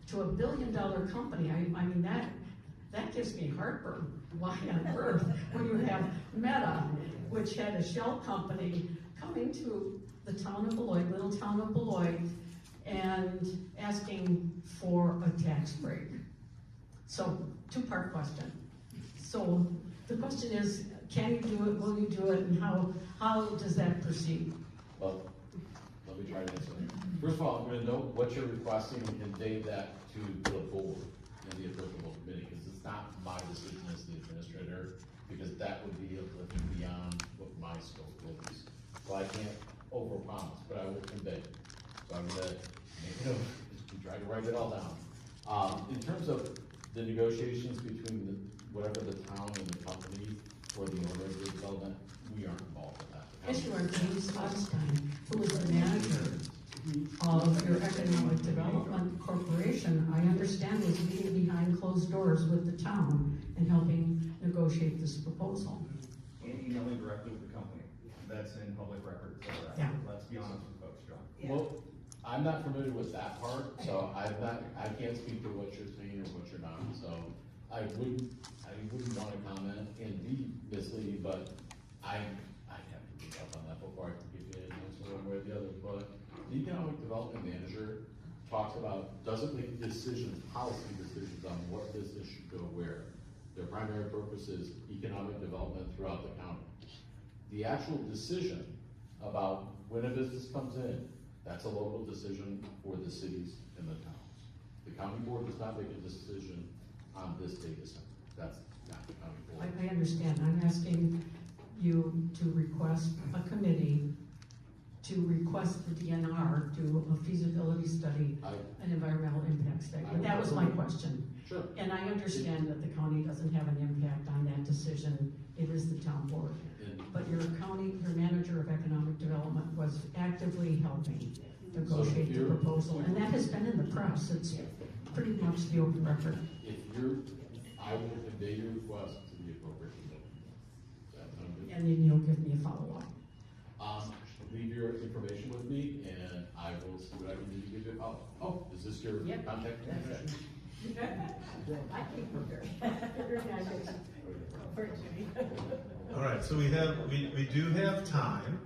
to $1 billion company. I mean, that gives me heartburn. Why on earth, when you have Meta, which had a shell company coming to the town of Beloit, little town of Beloit, and asking for a tax break. So, two-part question. So, the question is, can you do it, will you do it, and how does that proceed? Well, let me try to answer that. First of all, I'm going to note what you're requesting and convey that to the board and the applicable committee, because it's not my decision as the administrator, because that would be looking beyond what my scope is. So I can't overpromise, but I will convey. So I'm going to make a note and try to write it all down. In terms of the negotiations between whatever the town and the company or the owner of the development, we aren't involved in that. Yes, you are. James Einstein, who is the manager of your Economic Development Corporation, I understand was meeting behind closed doors with the town and helping negotiate this proposal. And emailing directly with the company. That's in public record. So Yeah. Let's be honest with folks, John. Yeah. Well, I'm not familiar with that part, so I can't speak to what you're saying or what you're not, so I wouldn't want to comment and be misleading, but I have to pick up on that before I can give you an answer one way or the other. But the economic development manager talks about, doesn't make decisions, policy decisions on what business should go where. Their primary purpose is economic development throughout the county. The actual decision about when a business comes in, that's a local decision for the cities and the towns. The county board does not make a decision on this data center. That's not the county board. I understand. I'm asking you to request a committee to request the DNR do a feasibility study, an environmental impact statement. That was my question. Sure. And I understand that the county doesn't have an impact on that decision. It is the town board. But your manager of economic development was actively helping negotiate the proposal, and that has been in the press. It's pretty much the open record. I will convey your request to the appropriate committee. And then you'll give me a follow-up. Leave your information with me, and I will see what I can do to give you a follow-up. Oh, is this your Yep. contact information? I keep prepared. All right, so we do have time,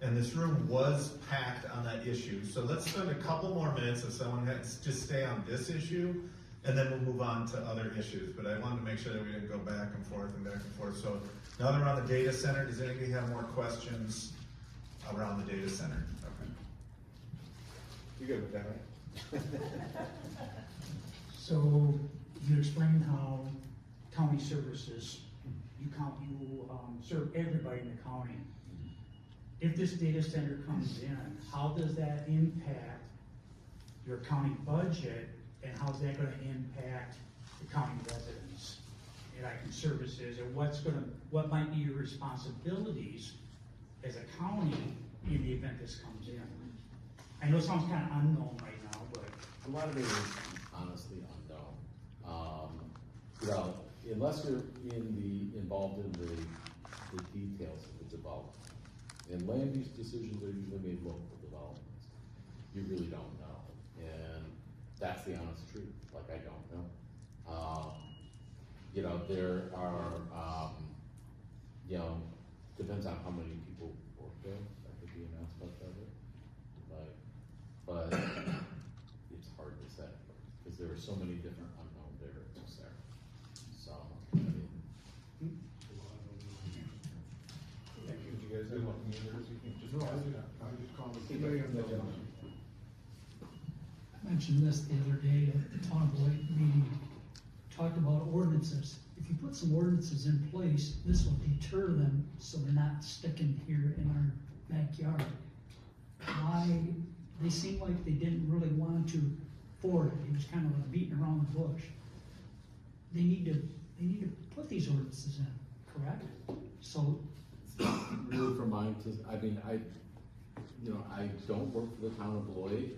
and this room was packed on that issue. So let's spend a couple more minutes if someone has just stay on this issue, and then we'll move on to other issues. But I wanted to make sure that we didn't go back and forth and back and forth. So now that we're on the data center, does anybody have more questions around the data center? Okay. You good with that, right? So you explained how county services, you serve everybody in the county. If this data center comes in, how does that impact your county budget, and how's that gonna impact the county residents? And like services, and what might be your responsibilities as a county in the event this comes in? I know it sounds kind of unknown right now, but A lot of it is honestly unknown. Unless you're involved in the details of the development. And land use decisions are usually made local developments. You really don't know. And that's the honest truth. Like, I don't know. There are, depends on how many people work there. That could be an aspect of it. But it's hard to say because there are so many different unknown variables there. So, I mean, Did you guys have any others? You can just. No, I just called Keep it. it. No, gentlemen. I mentioned this the other day at the town of Beloit meeting, talked about ordinances. If you put some ordinances in place, this will deter them so they're not sticking here in our backyard. They seemed like they didn't really want to forward it. It was kind of like beating around the bush. They need to put these ordinances in, correct? So really for mine to, I mean, I don't work for the town of Beloit.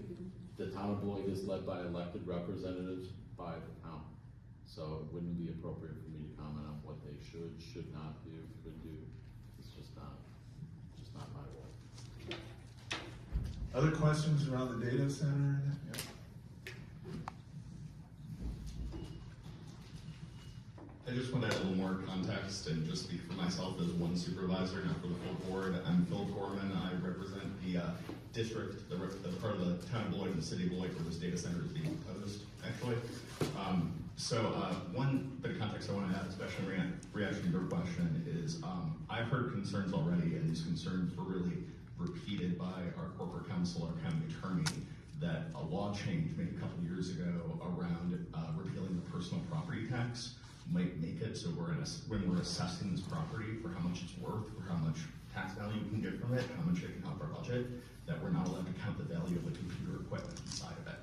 The town of Beloit is led by elected representatives by the town. So it wouldn't be appropriate for me to comment on what they should not do, could do. It's just not my role. Other questions around the data center? Yep. I just want to add a little more context and just speak for myself as one supervisor, not for the full board. I'm Phil Corman. I represent the district, the part of the town of Beloit and the city of Beloit where this data center is being proposed, actually. One bit of context I want to add, especially in reaction to your question, is I've heard concerns already, and these concerns were really repeated by our corporate counsel, our county attorney, that a law change made a couple years ago around repealing the personal property tax might make it so when we're assessing this property for how much it's worth, for how much tax value we can get from it, how much it can help our budget, that we're not allowed to count the value of the computer equipment inside of it,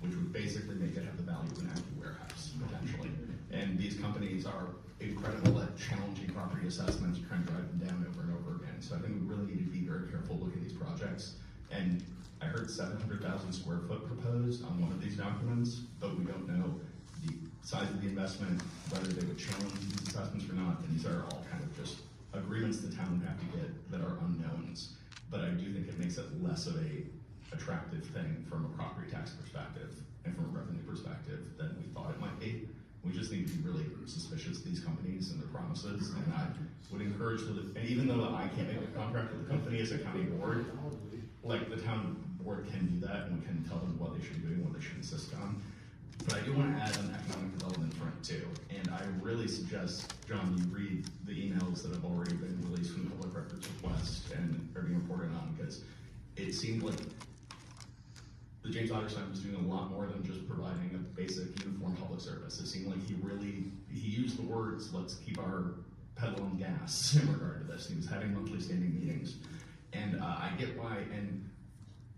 which would basically make it have the value of an active warehouse, potentially. And these companies are incredible at challenging property assessments, trying to drive them down over and over again. So I think we really need to be very careful looking at these projects. And I heard 700,000 square foot proposed on one of these documents, but we don't know the size of the investment, whether they would challenge these assessments or not. And these are all kind of just agreements the town would have to get that are unknowns. But I do think it makes it less of a attractive thing from a property tax perspective and from a revenue perspective than we thought it might be. We just need to be really suspicious of these companies and their promises. And I would encourage and even though I can't make a contract with the company as a county board, like the town board can do that and we can tell them what they should be doing, what they should insist on. But I do want to add on the economic development front too. And I really suggest, John, you read the emails that have already been released from the public records request and are being reported on, because it seemed like the James Otter Center was doing a lot more than just providing a basic uniform public service. It seemed like he used the words, let's keep our pedal on gas in regard to this. He was having monthly standing meetings. And I get why, and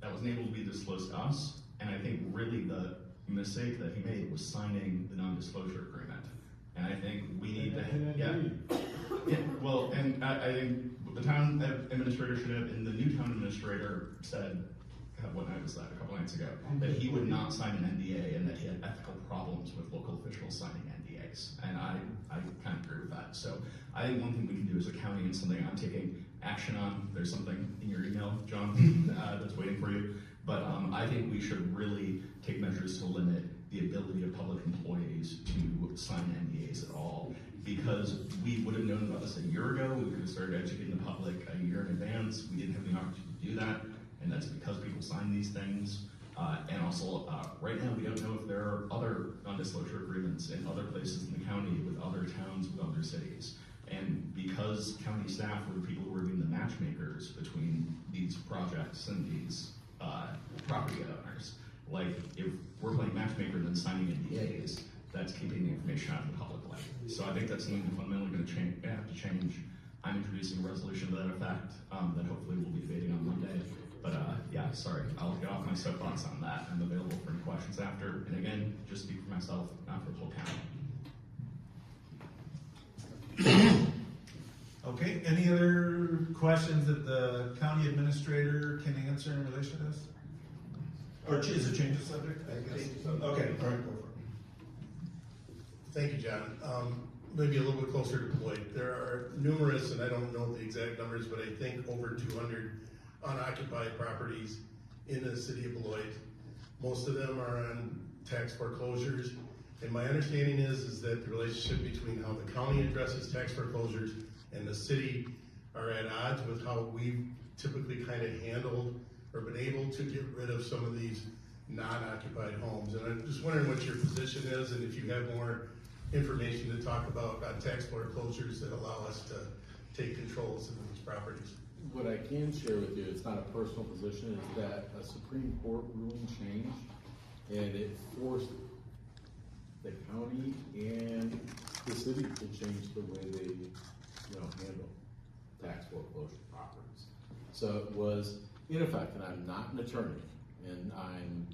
that wasn't able to be disclosed to us. And I think really the mistake that he made was signing the non-disclosure agreement. And I think we need to, well, and I think the town administrator should have, and the new town administrator said, what night was that, a couple nights ago, that he would not sign an NDA and that he had ethical problems with local officials signing NDAs. And I kind of agree with that. So I think one thing we can do as a county, and something I'm taking action on, there's something in your email, John, that's waiting for you, But I think we should really take measures to limit the ability of public employees to sign NDAs at all. Because we would have known about this a year ago, we could have started educating the public a year in advance. We didn't have the opportunity to do that, and that's because people sign these things. And also, right now, we don't know if there are other non-disclosure agreements in other places in the county with other towns, with other cities. And because county staff were the people who were being the matchmakers between these projects and these property owners, like if we're playing matchmaker and then signing NDAs, that's keeping the information out of the public light. So I think that's something fundamentally going to change. Have to change. I'm introducing a resolution to that effect that hopefully will be fading on Monday. But yeah, sorry, I'll get off my soapbox on that. I'm available for any questions after. And again, just speak for myself, not for the whole county. Okay, any other questions that the county administrator can answer in relation to this? Or is it change the subject? I guess. Okay, all right, go for it. Thank you, John. Maybe a little bit closer to Beloit. There are numerous, and I don't know the exact numbers, but I think over 200 unoccupied properties in the city of Beloit. Most of them are on tax foreclosures. And my understanding is that the relationship between how the county addresses tax foreclosures and the city are at odds with how we've typically kind of handled or been able to get rid of some of these non-occupied homes. And I'm just wondering what your position is and if you have more information to talk about on tax foreclosures that allow us to take control of some of these properties. What I can share with you, it's not a personal position, is that a Supreme Court ruling changed and it forced the county and the city to change the way they, handle tax foreclosure properties. So it was, in effect, and I'm not an attorney, and I'm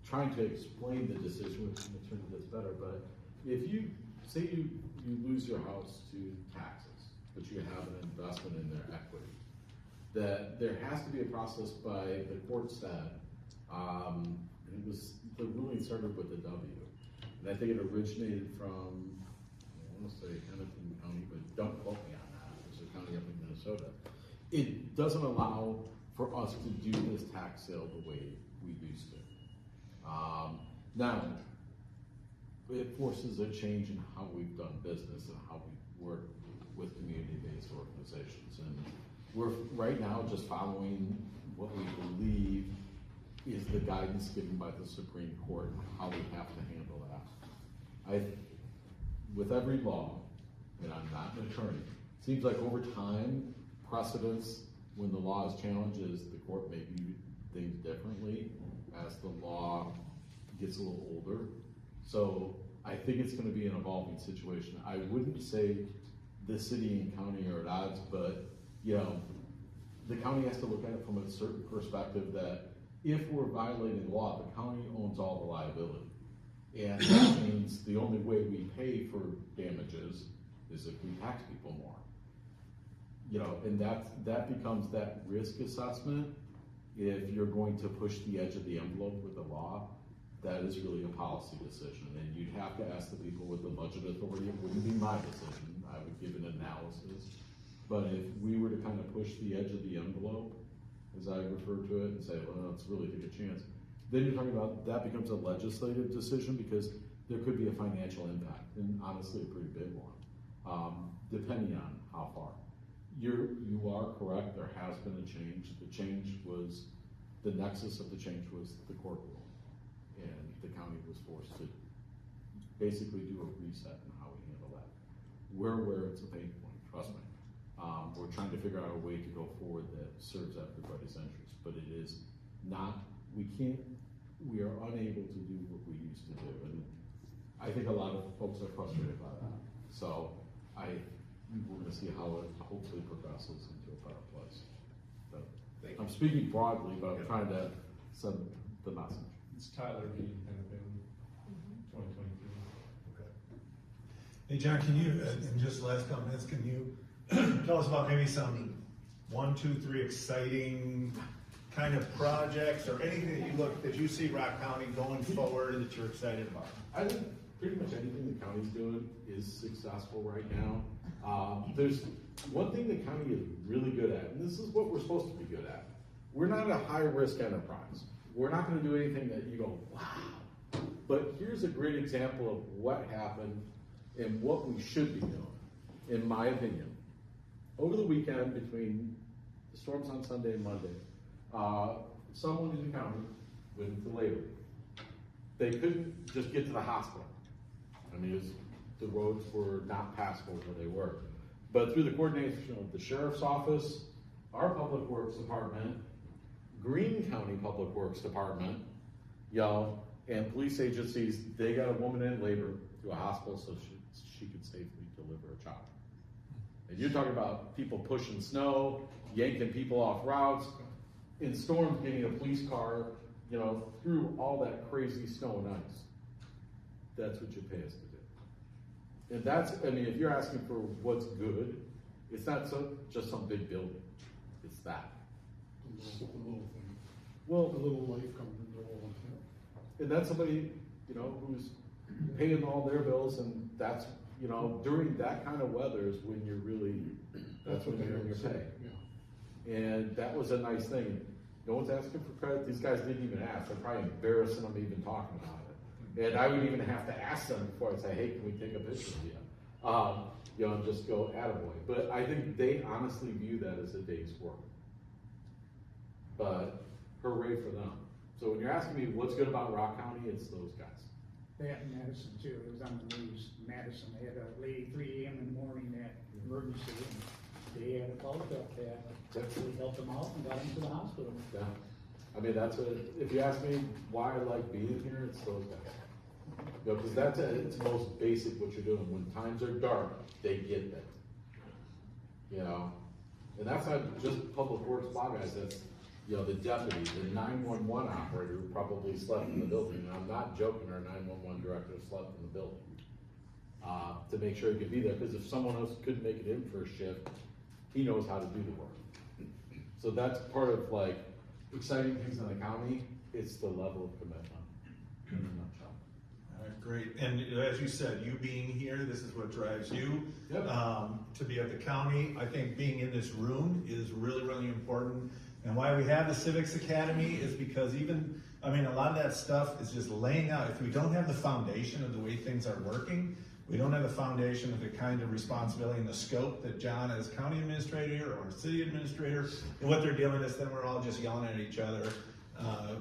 trying to explain the decision, which an attorney does better, but if you, say you lose your house to taxes, but you have an investment in their equity, that there has to be a process by the court said, it was, the ruling started with a W, and I think it originated from, I want to say Hennepin County, but don't quote me on that, it's a county up in Minnesota. It doesn't allow for us to do this tax sale the way we used to. Now, it forces a change in how we've done business and how we work with community-based organizations. And we're right now just following what we believe is the guidance given by the Supreme Court and how we have to handle that. With every law, and I'm not an attorney, it seems like over time, precedents, when the law is challenged, is the court may view things differently as the law gets a little older. So I think it's going to be an evolving situation. I wouldn't say the city and county are at odds, but the county has to look at it from a certain perspective that if we're violating the law, the county owns all the liability. And that means the only way we pay for damages is if we tax people more. And that becomes that risk assessment. If you're going to push the edge of the envelope with the law, that is really a policy decision. And you'd have to ask the people with the budget authority. It wouldn't be my decision. I would give an analysis. But if we were to kind of push the edge of the envelope, as I refer to it, and say, well, let's really take a chance, then you're talking about that becomes a legislative decision because there could be a financial impact, and honestly, a pretty big one, depending on how far. You are correct, there has been a change. The change was, the nexus of the change was the court rule. And the county was forced to basically do a reset in how we handle that. We're aware it's a pain point, trust me. We're trying to figure out a way to go forward that serves everybody's interest, but it is not, we are unable to do what we used to do. And I think a lot of folks are frustrated by that. So we're gonna see how it hopefully progresses into a better place. But I'm speaking broadly, but I'm trying to send the message. It's Tyler B. Hennepin, 2023. Okay. Hey, John, can you, in just the last couple minutes, can you tell us about maybe some 1, 2, 3 exciting kind of projects or anything that you see Rock County going forward that you're excited about? I think pretty much anything the county's doing is successful right now. There's one thing the county is really good at, and this is what we're supposed to be good at. we're not a high-risk enterprise. We're not gonna do anything that you go, wow. But here's a great example of what happened and what we should be doing, in my opinion. Over the weekend, between the storms on Sunday and Monday, someone in the county went into labor. They couldn't just get to the hospital. I mean, the roads were not passable where they were. But through the coordination of the sheriff's office, our public works department, Greene County Public Works Department, and police agencies, they got a woman in labor to a hospital so she could safely deliver a child. And you're talking about people pushing snow, yanking people off routes, in storms getting a police car, through all that crazy snow and ice. That's what you pay us to do. And that's, if you're asking for what's good, it's not just some big building. It's that. The little thing. Well, The little life comes into the whole. and that's somebody, who's paying all their bills, and that's, during that kind of weather is when you're really, that's when you're in your pay. Yeah. And that was a nice thing. No one's asking for credit. These guys didn't even ask. I'm probably embarrassing them even talking about it. And I would even have to ask them before I say, hey, can we take a picture of you? And just go attaboy. But I think they honestly view that as a day's work. But hooray for them. So when you're asking me what's good about Rock County, it's those guys. That in Madison too, it was on the news, Madison, they had a lady 3 a.m. in the morning at emergency, and they had a call truck that actually helped them out and got them to the hospital. Yeah. That's what, if you ask me why I like being here, it's those guys. Because that's it's most basic what you're doing. When times are dark, they get there. And that's not just public works law guys, that's, the deputy, the 911 operator who probably slept in the building. And I'm not joking, our 911 director slept in the building. To make sure he could be there, because if someone else couldn't make it in for a shift, he knows how to do the work. So that's part of exciting things in the county. It's the level of commitment in a nutshell. All right, great. And as you said, you being here, this is what drives you. Yep. To be at the county. I think being in this room is really, really important. And why we have the Civics Academy is because a lot of that stuff is just laying out. If we don't have the foundation of the way things are working, we don't have the foundation of the kind of responsibility and the scope that John as county administrator or city administrator and what they're dealing with, then we're all just yelling at each other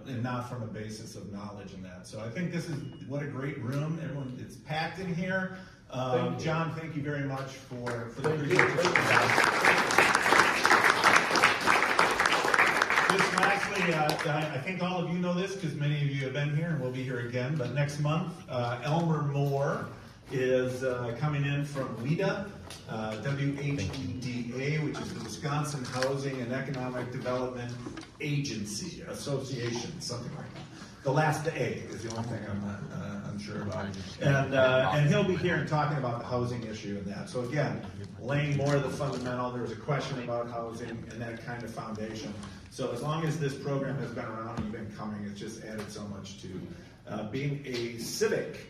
and not from a basis of knowledge in that. So I think this is, what a great room. Everyone, it's packed in here. John, thank you very much for the presentation. Just lastly, I think all of you know this because many of you have been here and will be here again, but next month, Elmer Moore is coming in from WHEDA, WHEDA, which is the Wisconsin Housing and Economic Development Agency, Association, something like that. The last A is the only thing I'm not unsure about. And he'll be here and talking about the housing issue and that. So again, laying more of the fundamental, there was a question about housing and that kind of foundation. So as long as this program has been around and you've been coming, it's just added so much to being a civic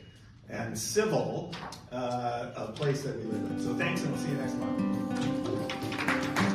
and civil place that we live in. So thanks, and we'll see you next month.